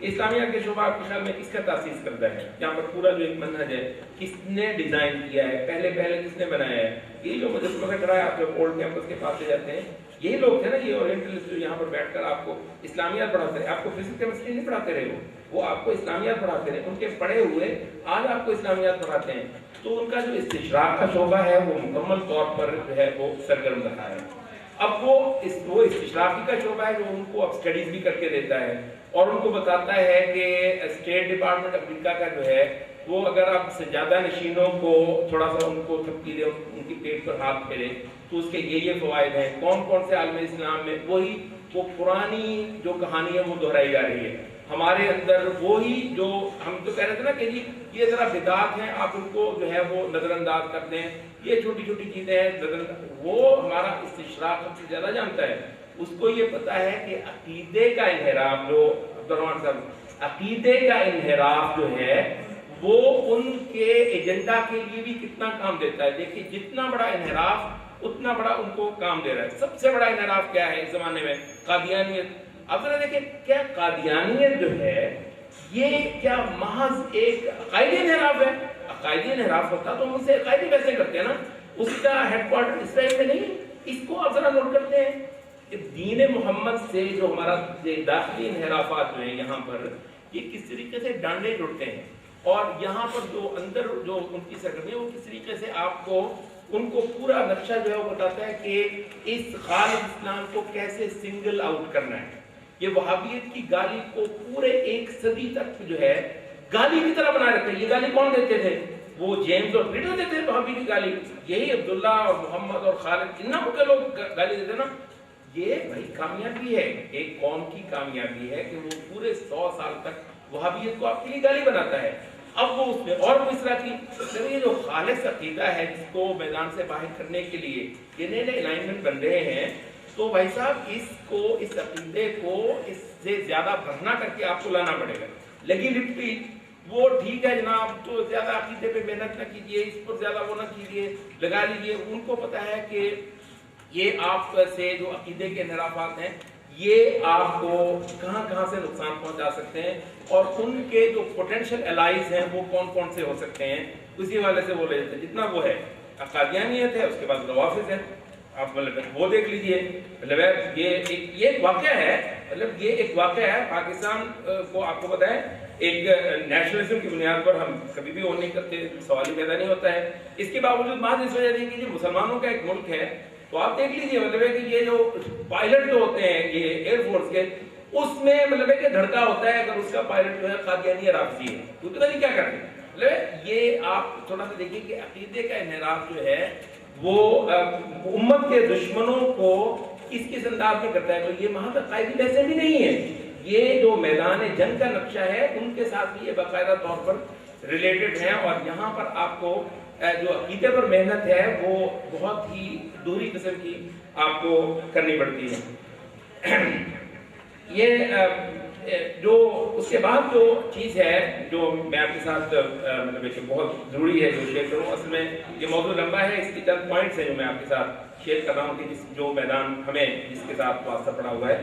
اسلامیات کے شعبہ آپ کے خیال میں کس کا تاسیس کرتا ہے؟ یہاں پر پورا جو ایک منہج ہے کس نے ڈیزائن کیا ہے، پہلے کس نے بنایا ہے؟ یہ جو مجسمہ کا کھڑا ہے، آپ جب اولڈ کیمپس کے پاس سے جاتے ہیں، یہی لوگ تھے نا، یہ اورینٹلسٹ جو یہاں پر بیٹھ کر آپ کو اسلامیات پڑھاتے رہے، آپ کو فزکس کیمسٹری نہیں پڑھاتے رہے، وہ آپ کو اسلامیات پڑھاتے رہے، ان کے پڑھے ہوئے آج آپ کو اسلامیات پڑھاتے ہیں۔ تو ان کا جو استشراق کا شعبہ ہے وہ مکمل طور پر جو ہے وہ سرگرم رہا ہے۔ اب وہ استشراقی کا شعبہ ہے جو ان کو اب اسٹڈیز بھی کر کے دیتا ہے اور ان کو بتاتا ہے کہ اسٹیٹ ڈپارٹمنٹ امریکہ کا جو ہے وہ اگر آپ سجادہ نشینوں کو تھوڑا سا ان کو تھپکی دے، ان کی پیٹ پر ہاتھ پھیرے تو اس کے یہ فوائد ہیں، کون سے عالم اسلام میں وہی وہ پرانی جو کہانی ہے وہ دہرائی جا رہی ہے ہمارے اندر، وہی جو ہم تو کہہ رہے تھے نا کہ جی یہ ذرا بدعات ہیں، آپ ان کو جو ہے وہ نظر انداز کر دیں، یہ چھوٹی چھوٹی چیزیں ہیں، وہ ہمارا استشراق سب سے زیادہ جانتا ہے، اس کو یہ پتا ہے کہ عقیدے کا انحراف، جو عبدالرحمان صاحب عقیدے کا انحراف جو ہے وہ ان کے ایجنڈا کے لیے بھی کتنا کام دیتا ہے۔ دیکھیں جتنا بڑا انحراف اتنا بڑا ان کو کام دے رہا ہے۔ سب سے بڑا انحراف کیا ہے اس زمانے میں؟ قادیانیت۔ اب ذرا دیکھیں کیا قادیانیت جو ہے یہ کیا محض ایک عقائدی انحراف ہے؟ عقائدی انحراف ہوتا تو ہم اسے عقائدی ویسے کرتے ہیں نا، اس کا ہیڈ کوارٹر اسرائیل میں نہیں۔ اس کو آپ ذرا نوٹ کرتے ہیں کہ دین محمد سے جو ہمارا داخلی انحرافات جو ہیں یہاں پر، یہ کس طریقے سے ڈانڈے ٹوٹتے ہیں، اور یہاں پر جو اندر جو ان کی سرگرمی ہے وہ کس طریقے سے آپ کو ان کو پورا نقشہ جو ہے وہ بتاتا ہے کہ اس خالص اسلام کو کیسے سنگل آؤٹ کرنا ہے۔ یہ وہابیت کی گالی کو پورے 1 صدی تک جو ہے گالی کی طرح بنا رکھا ہے۔ یہ گالی کون دیتے تھے؟ وہ جیمز اور پیٹر دیتے تھے وہابی کی گالی، یہی عبداللہ اور محمد اور خالد، ان ناموں کے لوگ گالی دیتے نا۔ یہ بھائی کامیابی ہے، ایک قوم کی کامیابی ہے کہ وہ پورے 100 سال تک وہابیت کو آپ کے لیے گالی بناتا ہے. اب وہ اس میں اور وہ اس طرح کی یہ جو خالص عقیدہ ہے جس کو میدان سے باہر کرنے کے لیے یہ نئے نئے الائنمنٹ بن رہے ہیں، تو بھائی صاحب اس عقیدے کو اس سے زیادہ بڑھنا کر کے آپ کو لانا پڑے گا. لگی لپٹی وہ ٹھیک ہے جناب، تو زیادہ عقیدے پہ محنت نہ کیجیے، اس پر زیادہ وہ نہ کیجیے، لگا لیجیے. ان کو پتا ہے کہ یہ آپ سے جو عقیدے کے انحرافات ہیں یہ آپ کو کہاں کہاں سے نقصان پہنچا سکتے ہیں، اور ان کے جو پوٹینشیل الائز ہیں وہ کون کون سے ہو سکتے ہیں، اسی والے سے وہ لے لیتے ہیں. جتنا وہ ہے قادیانیت ہے، اس کے بعد روافض ہے، آپ مطلب وہ دیکھ لیجئے. مطلب یہ ایک واقعہ ہے، مطلب یہ ایک واقعہ ہے. پاکستان کو آپ کو پتہ ہے ایک نیشنلزم کی بنیاد پر ہم کبھی بھی وہ نہیں کرتے، سوال ہی پیدا نہیں ہوتا ہے. اس کے باوجود محض اس وجہ سے کہ یہ مسلمانوں کا ایک ملک ہے، تو آپ دیکھ لیجئے مطلب ہے کہ یہ جو پائلٹ جو ہوتے ہیں یہ ایئر فورس کے، اس میں مطلب ہے کہ دھڑکا ہوتا ہے اگر اس کا پائلٹ جو ہے قادیانی یا رافضی ہے، تو پتہ نہیں کیا کرتے ہیں. مطلب یہ آپ تھوڑا سا دیکھیے کہ عقیدے کا انحراف جو ہے وہ امت کے دشمنوں کو کس انداز میں کرتا ہے. تو یہ محض عقائدی بحثیں بھی نہیں ہے، یہ جو میدان جنگ کا نقشہ ہے ان کے ساتھ بھی یہ باقاعدہ طور پر ریلیٹڈ ہیں. اور یہاں پر آپ کو جو عقیدے پر محنت ہے وہ بہت ہی دوہری قسم کی آپ کو کرنی پڑتی ہے. یہ جو اس کے بعد جو چیز ہے جو میں آپ کے ساتھ مطلب کہ بہت ضروری ہے جو شیئر کروں، اصل میں یہ موضوع لمبا ہے، اس کی چند پوائنٹس ہیں جو میں آپ کے ساتھ شیئر کر رہا ہوں کہ جو میدان ہمیں جس کے ساتھ واسطہ پڑا ہوا ہے.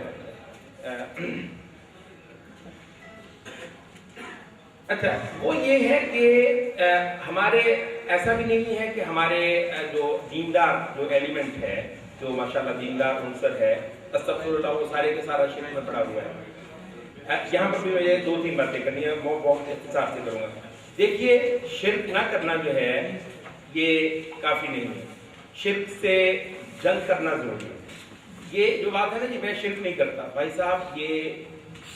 اچھا وہ یہ ہے کہ ہمارے ایسا بھی نہیں ہے کہ ہمارے جو دیندار جو ایلیمنٹ ہے، جو ماشاءاللہ دیندار عنصر ہے، استغفر اللہ، وہ سارے کے سارا شرک میں پڑا ہوا ہے. یہاں پر بھی مجھے 2-3 باتیں کرنی ہے، وہ بہت اختصار سے کروں گا. دیکھیے شرک نہ کرنا جو ہے یہ کافی نہیں ہے، شرک سے جنگ کرنا ضروری ہے. یہ جو بات ہے نا کہ میں شرک نہیں کرتا، بھائی صاحب یہ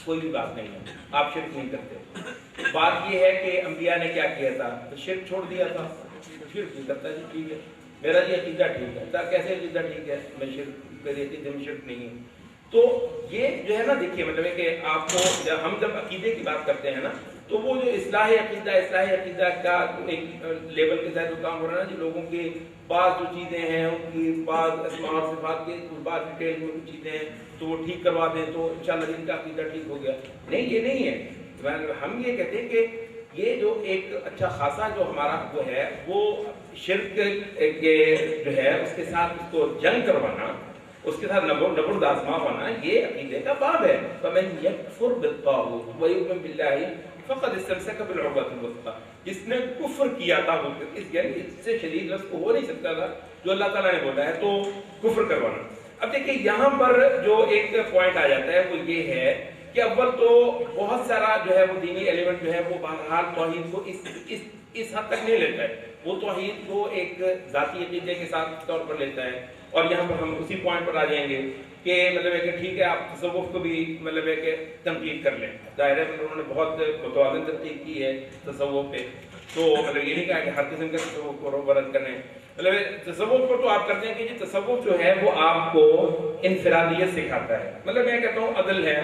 کوئی بھی بات نہیں ہے، آپ شرک نہیں کرتے. بات یہ ہے کہ انبیاء نے کیا کیا تھا، شرک چھوڑ دیا تھا، شرک نہیں کرتا جی ٹھیک ہے، میرا یہ عقیدہ ٹھیک ہے. کیسے عقیدہ ٹھیک ہے، میں شرک میری عقیدے میں شرک نہیں ہے. تو یہ جو ہے نا دیکھیے مطلب ہے کہ آپ کو ہم جب عقیدے کی بات کرتے ہیں نا تو وہ جو اصلاح عقیدہ کا ایک لیول کے ساتھ جو کام ہو رہا ہے نا، جو لوگوں کے بعض جو چیزیں ہیں ان کی بعض اسماء اور صفات کے بعض ڈیٹیل میں چیزیں ہیں تو وہ ٹھیک کروا دیں تو انشاءاللہ ان کا عقیدہ ٹھیک ہو گیا. نہیں، یہ نہیں ہے. ہم یہ کہتے ہیں کہ یہ جو ایک اچھا خاصا جو ہمارا وہ ہے وہ شرک کے جو ہے اس کے ساتھ اس کو جنگ کروانا، اس کے ساتھ نبرد آزما ہونا، یہ عقیدے کا باب ہے. فَمَنْ يَكْفُرْ بِالطَّاغُوتِ وَيُؤْمِنْ بِاللَّهِ فَقَدِ اسْتَمْسَكَ بِالْعُرْوَةِ الْوُثْقَىٰ. جس نے کفر کیا تھا، یعنی اس سے شدید لفظ کو ہو نہیں سکتا تھا جو اللہ تعالیٰ نے بولا ہے، تو کفر کروانا. اب دیکھیں یہاں پر جو ایک پوائنٹ آ جاتا ہے وہ یہ ہے کہ اول تو بہت سارا جو ہے وہ دینی ایلیمنٹ جو ہے وہ بہرحال توحید کو اس حد تک نہیں لیتا ہے، وہ توحید کو ایک ذاتی عقیدے کے ساتھ طور پر لیتا ہے. اور یہاں پر ہم اسی پوائنٹ پر آ جائیں گے کہ مطلب ہے کہ ٹھیک ہے آپ تصوف کو بھی مطلب ہے کہ تنقید کر لیں. ظاہر ہے انہوں نے بہت متوازن تنقید کی ہے تصوف پہ، تو مطلب یہ نہیں کہا کہ ہر قسم کے تصوف کو رد کریں. مطلب تصوف کو تو آپ کرتے ہیں کہ یہ تصوف جو ہے وہ آپ کو انفرادیت سکھاتا ہے. مطلب میں کہتا ہوں عدل ہے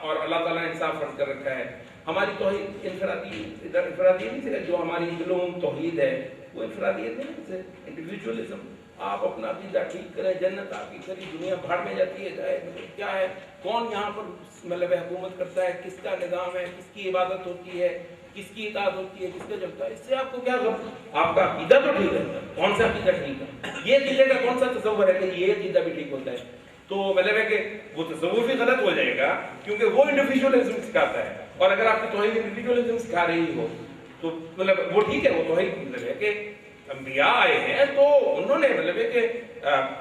اور اللہ تعالیٰ نے انصاف فرض کر رکھا ہے. ہماری توحید انفرادیت نہیں سے، جو ہماری علوم توحید ہے وہ انفرادیت نہیں ہے، انڈیویجولزم. آپ اپنا عقیدہ ٹھیک کریں، جنت آپ کی ساری دنیا بھاڑ میں جاتی ہے جائے. کیا ہے، کون یہاں پر مطلب حکومت کرتا ہے، کس کا نظام ہے، کس کی عبادت ہوتی ہے، کس کی اطاعت ہوتی ہے، کس کا چلتا ہے، اس سے آپ کو کیا غم؟ آپ کا عقیدہ تو ٹھیک ہے، کون سا عقیدہ ٹھیک ہے، یہ عقیدے کا کون سا تصور ہے کہ یہ عقیدہ بھی ٹھیک ہوتا ہے. تو مطلب ہے کہ وہ تصور بھی غلط ہو جائے گا کیونکہ وہ انڈیویجولزم سکھاتا ہے. اور اگر آپ کی توحید انڈیویجولزم سکھا رہی ہو تو مطلب وہ ٹھیک ہے، وہ توحید مطلب ہے کہ انبیاء آئے ہیں تو انہوں نے مطلب ہے کہ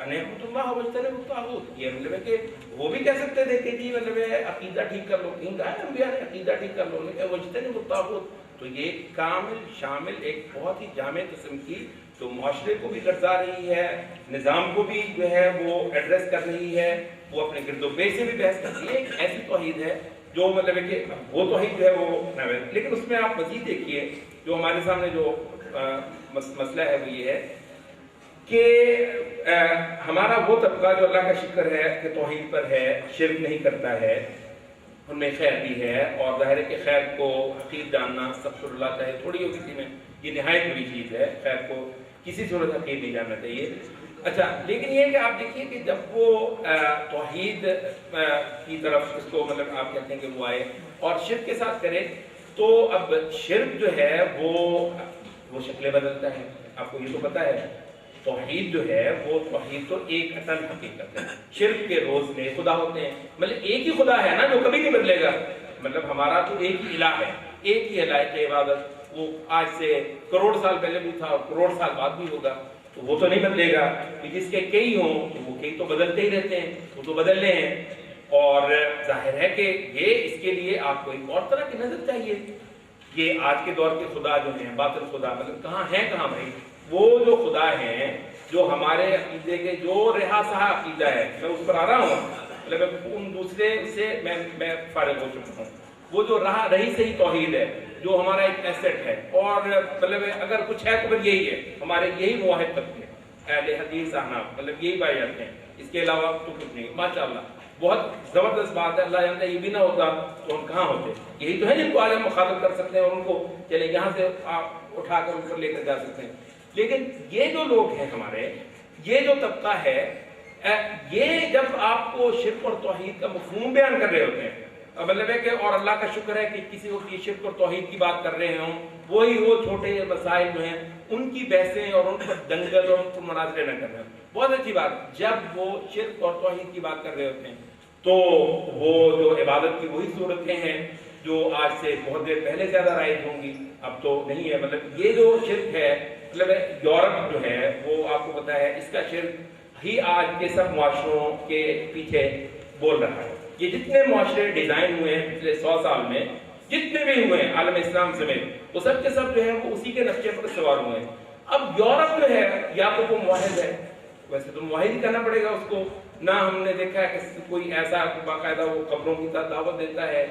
نعمت اللہ واجتنبوا الطاغوت، یہ مطلب ہے کہ وہ بھی کہہ سکتے تھے کہ جی مطلب ہے عقیدہ ٹھیک کر لو. کہیں کہا ہے انبیاء نے عقیدہ ٹھیک کر لو، واجتنبوا الطاغوت. تو یہ کامل شامل ایک بہت ہی جامع قسم کی جو معاشرے کو بھی لرزا رہی ہے، نظام کو بھی جو ہے وہ ایڈریس کر رہی ہے، وہ اپنے گرد و پیش سے بھی بحث کرتی ہے. ایک ایسی توحید ہے جو مطلب ہے کہ وہ توحید جو ہے وہ نہ، لیکن اس میں آپ مزید دیکھیے جو ہمارے سامنے جو مسئلہ ہے وہ یہ ہے کہ ہمارا وہ طبقہ جو اللہ کا شکر ہے کہ توحید پر ہے، شرک نہیں کرتا ہے، ان میں خیر بھی ہے، اور ظاہر ہے کہ خیر کو حقیر جاننا استغفر اللہ چاہے تھوڑی ہو کسی میں، یہ نہایت بڑی چیز ہے، خیر کو کسی صورت حقیر نہیں جاننا چاہیے۔ اچھا، لیکن یہ کہ آپ دیکھیے کہ جب وہ توحید کی طرف اس کو مطلب آپ کہتے ہیں کہ وہ آئے اور شرک کے ساتھ کرے، تو اب شرک جو ہے وہ شکلیں بدلتا ہے، آپ کو یہ تو پتہ ہے۔ توحید جو ہے وہ توحید تو ایک اٹل حقیقت ہے، شرک کے روز میں خدا ہوتے ہیں، مطلب ایک ہی خدا ہے نا جو کبھی نہیں بدلے گا، مطلب ہمارا تو ایک ہی الہ ہے، ایک ہی الہ کی عبادت، وہ آج سے کروڑ سال پہلے بھی تھا اور کروڑ سال بعد بھی ہوگا، تو وہ تو نہیں بدلے گا، جس کے کئی ہوں تو وہ کئی تو بدلتے ہی رہتے ہیں، وہ تو بدل رہے ہیں، اور ظاہر ہے کہ یہ اس کے لیے آپ کو ایک اور طرح کی نظر چاہیے کہ آج کے دور کے خدا جو ہیں باطل خدا، مطلب کہاں ہیں کہاں بھائی، وہ جو خدا ہیں جو ہمارے عقیدے کے جو رہا سہا عقیدہ ہے، میں اس پر آ رہا ہوں، مطلب ان دوسرے سے میں فارغ ہو چکا ہوں، وہ جو رہی صحیح توحید ہے جو ہمارا ایک ایسٹ ہے، اور مطلب اگر کچھ ہے تو پھر یہی ہے، ہمارے یہی موحد طبقے اہل حدیث احناف، مطلب یہی پائے جاتے ہیں، اس کے علاوہ تو کچھ نہیں، ماشاءاللہ بہت زبردست بات ہے، اللہ جانتا ہے یہ بھی نہ ہوتا تو ہم کہاں ہوتے، یہی تو ہے جن کو آج ہم مخاطب کر سکتے ہیں اور ان کو چلے یہاں سے آپ اٹھا کر اوپر لے کر جا سکتے ہیں۔ لیکن یہ جو لوگ ہیں ہمارے، یہ جو طبقہ ہے، یہ جب آپ کو شرک اور توحید کا مفہوم بیان کر رہے ہوتے ہیں، مطلب ہے کہ اور اللہ کا شکر ہے کہ کسی کو یہ شرک اور توحید کی بات کر رہے ہوں، وہی وہ چھوٹے مسائل جو ہیں ان کی بحثیں اور ان پر دنگل اور ان پر مناظرے نہ کر رہے ہیں، بہت اچھی بات۔ جب وہ شرک اور توحید کی بات کر رہے ہوتے ہیں تو وہ جو عبادت کی وہی صورتیں ہیں جو آج سے بہت دیر پہلے زیادہ رائج ہوں گی، اب تو نہیں ہے، مطلب یہ جو شرک ہے، مطلب یورپ جو ہے وہ آپ کو پتا ہے اس کا شرک ہی آج کے سب معاشروں کے پیچھے بول رہا ہے۔ یہ جتنے معاشرے ڈیزائن ہوئے ہیں پچھلے 100 سال میں، جتنے بھی ہوئے ہیں عالم اسلام سمیت، وہ سب کے سب جو ہے وہ اسی کے نقشے پر سوار ہوئے ہیں۔ اب یورپ جو ہے یا تو وہ موحد ہے، ویسے تو موحد ہی کرنا پڑے گا اس کو، نہ ہم نے دیکھا ہے کہ کوئی ایسا باقاعدہ وہ قبروں کی دعوت دیتا ہے،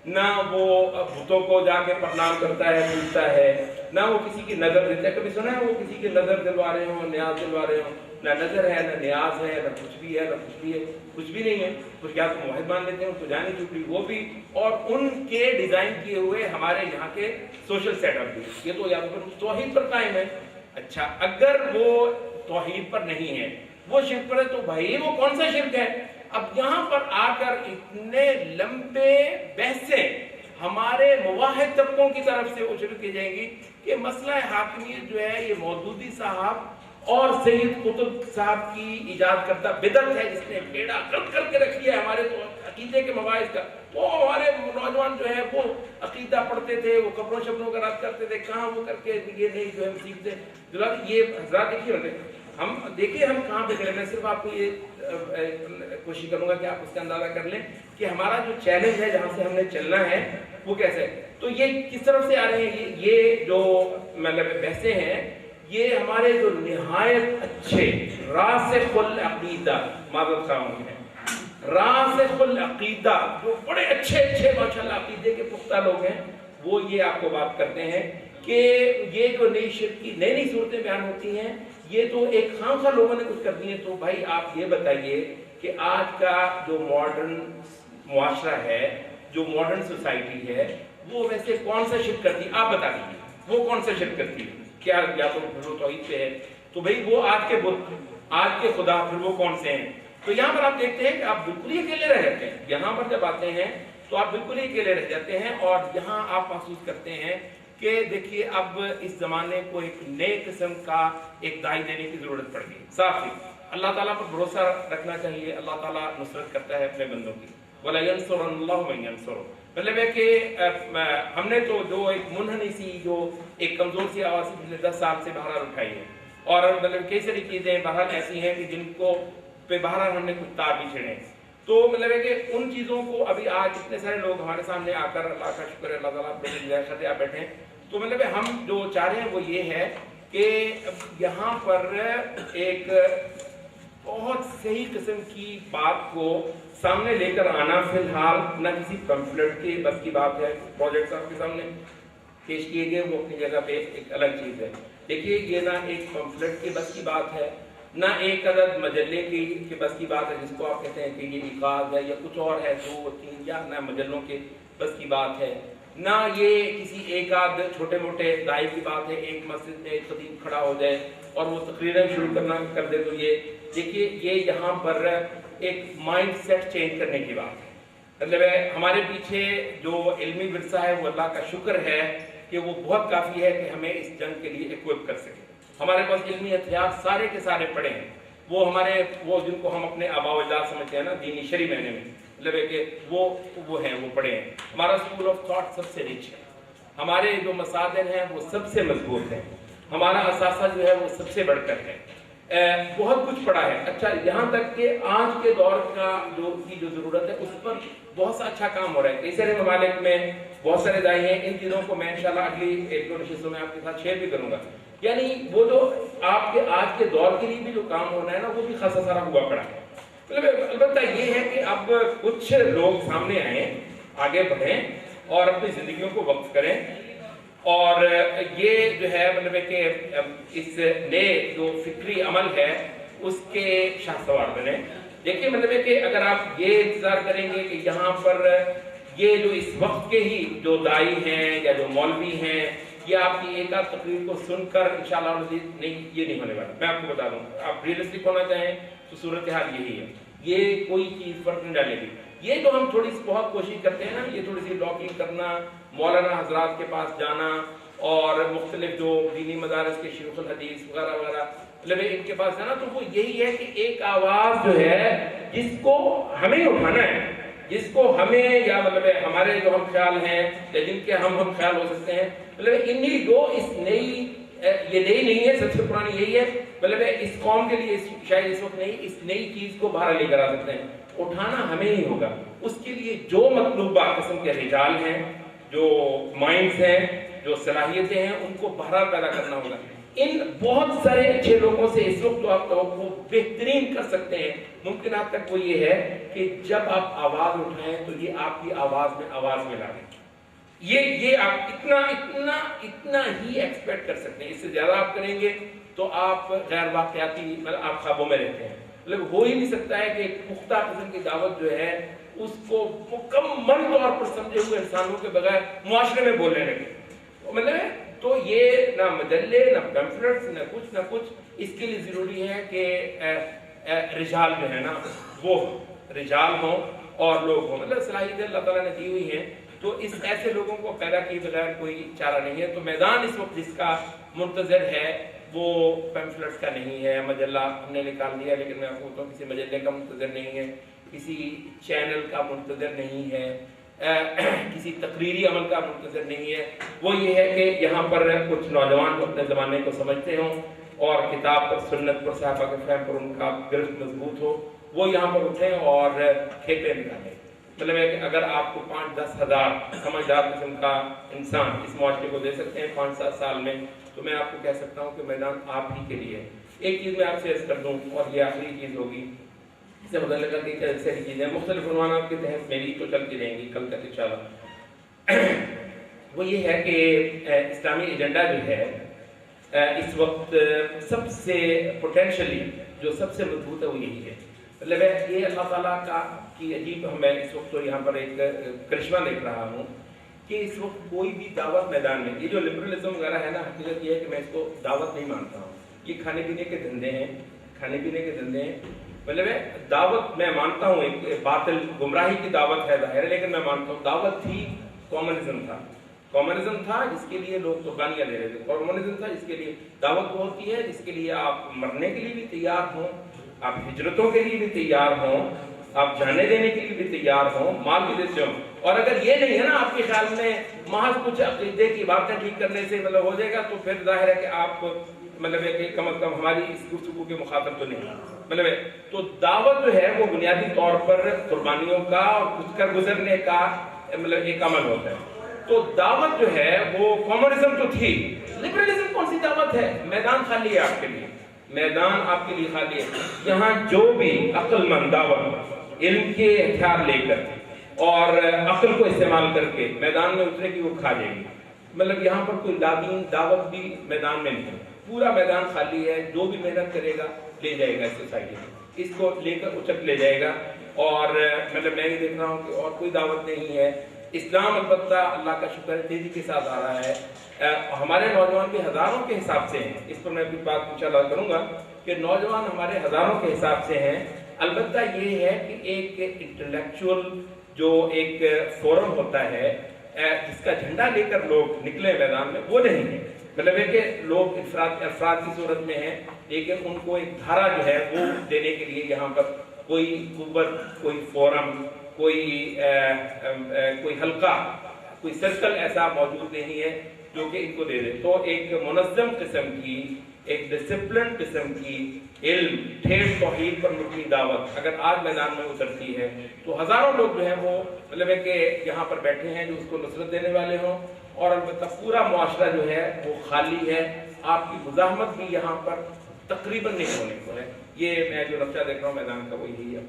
نہ وہ بتوں کو جا کے پرنام کرتا ہے پوجتا ہے، نہ وہ کسی کی نظر دیتا ہے۔ کبھی سنا ہے وہ کسی کی نظر دلوا رہے ہوں، نیاز دلوا رہے ہوں؟ نہ نظر ہے، نہ نیاز ہے، نہ کچھ بھی ہے، نہ کچھ بھی ہے، کچھ بھی نہیں ہے۔ تو کیا تو موحد مان لیتے ہیں تو جانے چکی وہ بھی، اور ان کے ڈیزائن کیے ہوئے ہمارے یہاں کے سوشل سیٹ اپ بھی، یہ تو یا تو توحید پر قائم ہے۔ اچھا، اگر وہ توحید پر نہیں ہے، وہ شرک پر ہے، تو بھائی وہ کون سا شرک ہے؟ اب یہاں پر آ کر اتنے لمبے بحثیں ہمارے مواحد طبقوں کی طرف سے شروع کی جائیں گی کہ مسئلہ حاکمیت جو ہے یہ مودودی صاحب اور سید قطب صاحب کی ایجاد کرتا بدعت ہے، جس نے بیڑا غرق کر کے رکھی ہے ہمارے تو عقیدے کے مباحث کا۔ وہ ہمارے نوجوان جو ہے وہ عقیدہ پڑھتے تھے، وہ قبروں شبروں کا رات کرتے تھے، کہاں وہ کر کے یہ نہیں جو ہے سیکھتے۔ یہ حضرات دیکھیے، ہم دیکھیں ہم کہاں پہ کریں، میں صرف آپ کو یہ کوشش کروں گا کہ آپ اس کا اندازہ کر لیں کہ ہمارا جو چیلنج ہے جہاں سے ہم نے چلنا ہے وہ کیسے ہے۔ تو یہ کس طرف سے آ رہے ہیں، یہ جو مطلب بحثیں ہیں، یہ ہمارے جو نہایت اچھے راسخ العقیدہ معذرت خواہ ہیں، راسخ العقیدہ جو بڑے اچھے ماشاءاللہ عقیدے کے پختہ لوگ ہیں، وہ یہ آپ کو بات کرتے ہیں کہ یہ جو نئی شرک کی نئی صورتیں بیان ہوتی ہیں، یہ تو ایک خامخواہ لوگوں نے کچھ کر دی ہے۔ تو بھائی آپ یہ بتائیے کہ آج کا جو ماڈرن معاشرہ ہے، جو ماڈرن سوسائٹی ہے، وہ ویسے کون سا شرک کرتی ہے؟ آپ بتا دیجیے وہ کون سا شرک کرتی ہے؟ کیا یا تو وہ توحید پہ ہے، تو بھائی وہ آج کے بت، آج کے خدا پھر وہ کون سے ہیں؟ تو یہاں پر آپ دیکھتے ہیں کہ آپ بالکل ہی اکیلے رہ جاتے ہیں، یہاں پر جب آتے ہیں تو آپ بالکل ہی اکیلے رہ جاتے ہیں، اور یہاں آپ محسوس کرتے ہیں کہ دیکھیے اب اس زمانے کو ایک نئے قسم کا ایک داعی دینے کی ضرورت پڑ گئی۔ صاف ہی اللہ تعالیٰ پر بھروسہ رکھنا چاہیے، اللہ تعالیٰ نصرت کرتا ہے اپنے بندوں کی، وَلَا يَنْصُرَنَّ اللَّهُ مَن يَنْصُرُهُ۔ مطلب ہے کہ ہم نے تو جو ایک منحنی سی، جو ایک کمزور سی آواز پچھلے 10 سال سے بہرحال اٹھائی ہے، اور مطلب کئی ساری چیزیں بہرحال ایسی ہیں کہ جن کو پہ بہرحال ہم نے کچھ تار بھی چھڑے ہیں۔ تو مطلب ہے کہ ان چیزوں کو ابھی آج اتنے سارے لوگ ہمارے سامنے آ کر، اللہ کا شکر ہے اللہ تعالیٰ اپنے آپ بیٹھے ہیں، تو مطلب ہم جو چاہ رہے ہیں وہ یہ ہے کہ یہاں پر ایک بہت صحیح قسم کی بات کو سامنے لے کر آنا، فی الحال نہ کسی پمفلٹ کے بس کی بات ہے، پروجیکٹس آپ کے سامنے پیش کیے گئے وہ اپنی جگہ پہ ایک الگ چیز ہے، دیکھیے یہ نہ ایک پمفلٹ کی بس کی بات ہے، نہ ایک عدد مجلے کی بس کی بات ہے جس کو آپ کہتے ہیں کہ یہ ایقاظ ہے یا کچھ اور ہے 2 3 یا نہ مجلوں کے بس کی بات ہے، نہ یہ کسی ایک آدھ چھوٹے موٹے دائی کی بات ہے، ایک مسجد میں ایک خطیب کھڑا ہو جائے اور وہ تقریریں شروع کرنا کر دے تو یہ دیکھیے یہ یہاں پر ایک مائنڈ سیٹ چینج کرنے کی بات ہے۔ مطلب ہمارے پیچھے جو علمی ورثہ ہے وہ اللہ کا شکر ہے کہ وہ بہت کافی ہے کہ ہمیں اس جنگ کے لیے ایکوپ کر سکے۔ ہمارے پاس علمی ہتھیار سارے کے سارے پڑے ہیں، وہ ہمارے وہ جن کو ہم اپنے آباء و اجداد سمجھتے ہیں نا دینی شرعی معنی میں، مطلب ہے کہ وہ ہیں، وہ پڑے ہیں۔ ہمارا اسکول آف تھاٹ سب سے رچ ہے، ہمارے جو مصادر ہیں وہ سب سے مضبوط ہیں، ہمارا اثاثہ جو ہے وہ سب سے بڑھ کر ہے، بہت کچھ پڑا ہے۔ اچھا یہاں تک کہ آج کے دور کا جو ضرورت ہے اس پر بہت سا اچھا کام ہو رہا ہے۔ کئی سارے ممالک میں بہت سارے دائی ہیں، ان چیزوں کو میں انشاءاللہ اگلی 1-2 نشستوں میں آپ کے ساتھ شیئر بھی کروں گا۔ یعنی وہ جو آپ کے آج کے دور کے لیے بھی جو کام ہونا ہے نا وہ بھی خاصا سارا ہوا پڑا ہے۔ البتہ یہ ہے کہ اب کچھ لوگ سامنے آئیں، آگے بڑھیں اور اپنی زندگیوں کو وقف کریں، اور یہ جو ہے مطلب ہے کہ اس نئے جو فکری عمل ہے اس کے شاہ سوار بنیں۔ دیکھیے مطلب ہے کہ اگر آپ یہ انتظار کریں گے کہ یہاں پر یہ جو اس وقت کے ہی جو دائی ہیں یا جو مولوی ہیں یہ آپ کی ایک آدھ تقریر کو سن کر انشاءاللہ نہیں، یہ نہیں ہونے والا۔ میں آپ کو بتا دوں، آپ ریئلسٹک ہونا چاہیں تو صورتحال یہی ہے، یہ کوئی چیز فرق نہیں ڈالے گی۔ یہ جو ہم تھوڑی سی بہت کوشش کرتے ہیں نا، یہ تھوڑی سی لاکنگ کرنا، مولانا حضرات کے پاس جانا اور مختلف جو دینی مدارس کے شیوخ الحدیث وغیرہ وغیرہ مطلب ان کے پاس جانا، تو وہ یہی ہے کہ ایک آواز جو ہے جس کو ہمیں اٹھانا ہے، جس کو ہمیں یا مطلب ہمارے جو ہم خیال ہیں یا جن کے ہم خیال ہو سکتے ہیں، مطلب انہی دو اس نئی، یہ نئی نہیں ہے، سب سے پرانی یہی ہے، مطلب اس قوم کے لیے شاید اس وقت نہیں، اس نئی چیز کو باہر لے کر آ سکتے ہیں۔ اٹھانا ہمیں ہی ہوگا، اس کے لیے جو مطلوبہ قسم کے رجال ہیں، جو مائنڈز ہیں، جو صلاحیتیں ہیں، ان کو باہر پیدا کرنا ہوگا۔ ان بہت سارے اچھے لوگوں سے اس وقت تو آپ توقع بہترین کر سکتے ہیں، ممکنات تک وہ یہ ہے کہ جب آپ آواز اٹھائیں تو یہ آپ کی آواز میں آواز ملا دیں۔ یہ آپ اتنا ہی ایکسپیکٹ کر سکتے ہیں، اس سے زیادہ آپ کریں گے تو آپ غیر واقعاتی مطلب آپ خوابوں میں رہتے ہیں۔ مطلب ہو ہی نہیں سکتا ہے کہ ایک پختہ قسم کی دعوت جو ہے اس کو مکمل طور پر سمجھے ہوئے انسانوں کے بغیر معاشرے میں بولنے لگے، مطلب تو یہ نہ مجلے نہ پیمفلٹس نہ کچھ اس کے لیے ضروری ہے کہ رجال جو ہے نا وہ رجال ہوں اور لوگ ہوں، مطلب صلاحیتیں اللہ تعالیٰ نے دی ہوئی ہیں، تو اس ایسے لوگوں کو پیدا کیے بغیر کوئی چارہ نہیں ہے۔ تو میدان اس وقت جس کا منتظر ہے وہ پیمفلٹس کا نہیں ہے، مجلہ ہم نے نکال دیا، لیکن میں آپ کو بتاؤں کسی مجلے کا منتظر نہیں ہے، کسی چینل کا منتظر نہیں ہے، کسی تقریری عمل کا منتظر نہیں ہے۔ وہ یہ ہے کہ یہاں پر کچھ نوجوان کو اپنے زمانے کو سمجھتے ہوں اور کتاب پر، سنت پر، صحابہ کے فہم پر ان کا گرفت مضبوط ہو، وہ یہاں پر اٹھیں اور کھیپے نکالیں۔ مطلب ہے کہ اگر آپ کو 5-10 ہزار سمجھدار قسم کا انسان اس معاشرے کو دے سکتے ہیں 5-7 سال میں، تو میں آپ کو کہہ سکتا ہوں کہ میدان آپ ہی کے لیے ہے۔ ایک چیز میں آپ سے عرض کر دوں اور یہ آخری چیز ہوگی، اس سے بدلنے کا کہ ایسی چیزیں مختلف عنوانات کے تحت میری تو چلتی رہیں گی کل تک انشاءاللہ۔ وہ یہ ہے کہ اسلامی ایجنڈا جو ہے اس وقت سب سے پوٹینشلی جو سب سے مضبوط ہے وہ یہی ہے، مطلب یہ اللہ تعالیٰ کی عجیب، میں اس وقت تو یہاں پر ایک کرشمہ دیکھ رہا ہوں کہ اس وقت کوئی بھی دعوت میدان میں، یہ جو لبرلزم وغیرہ ہے نا، حقیقت یہ ہے کہ میں اس کو دعوت نہیں مانتا ہوں، یہ کھانے پینے کے دھندے ہیں، کھانے پینے کے دھندے ہیں۔ مطلب دعوت میں مانتا ہوں ایک باطل گمراہی کی دعوت ہے ظاہر ہے، لیکن میں مانتا ہوں دعوت تھی، کامنزم تھا جس کے لیے لوگ قربانیاں دے رہے تھے، کامنزم تھا جس کے لیے دعوت وہ ہوتی ہے جس کے لیے آپ مرنے کے لیے بھی تیار ہوں، آپ ہجرتوں کے لیے بھی تیار ہوں، آپ جانے دینے کے لیے بھی تیار ہوں، مال بھی دیتے ہوں۔ اور اگر یہ نہیں ہے نا آپ کے خیال میں محض کچھ عقیدے کی باتیں ٹھیک کرنے سے مطلب ہو جائے گا، تو پھر ظاہر ہے کہ آپ مطلب ہے کہ کم از کم ہماری اس گفتگو کے مخاطب تو نہیں، مطلب ہے تو دعوت جو ہے وہ بنیادی طور پر قربانیوں کا اور کچھ کر گزرنے کا مطلب ایک عمل ہوتا ہے۔ تو دعوت جو ہے وہ کامنزم تو تھی، لبرلزم کون سی دعوت ہے؟ میدان خالی ہے آپ کے لیے، میدان آپ کے لیے خالی ہے۔ یہاں جو بھی عقل مند دعوت علم کے ہتھیار لے کر اور عقل کو استعمال کر کے میدان میں اترے گی وہ کھا جائے گی، مطلب یہاں پر کوئی لادین دعوت بھی میدان میں نہیں ہے۔ پورا میدان خالی ہے، جو بھی محنت کرے گا لے جائے گا اس سوسائٹی میں، اس کو لے کر اچک لے جائے گا. اور مطلب میں یہ دیکھ رہا ہوں کہ اور کوئی دعوت نہیں ہے. اسلام البتہ اللہ کا شکر ہے تیزی کے ساتھ آ رہا ہے. ہمارے نوجوان بھی ہزاروں کے حساب سے ہیں، اس پر میں کچھ بات انشاءاللہ کروں گا کہ نوجوان ہمارے ہزاروں کے حساب سے ہیں. البتہ یہ ہے کہ ایک انٹلیکچوئل جو ایک فورم ہوتا ہے جس کا جھنڈا لے کر لوگ نکلے میدان میں، وہ نہیں ہے. مطلب ہے کہ لوگ افراد کی صورت میں ہیں، لیکن ان کو ایک دھارا جو ہے وہ دینے کے لیے یہاں پر کوئی قوت، کوئی فورم، کوئی حلقہ، کوئی سرکل ایسا موجود نہیں ہے جو کہ ان کو دے دے. تو ایک منظم قسم کی، ایک ڈسپلن قسم کی علم، ٹھیس توحید پر مبنی دعوت اگر آج میدان میں اترتی ہے تو ہزاروں لوگ جو ہیں وہ مطلب ہے کہ یہاں پر بیٹھے ہیں جو اس کو نصرت دینے والے ہوں. اور البتہ پورا معاشرہ جو ہے وہ خالی ہے، آپ کی مزاحمت بھی یہاں پر تقریباً نہیں ہونے کو ہے. یہ میں جو نقشہ دیکھ رہا ہوں میدان کا وہ یہی ہے.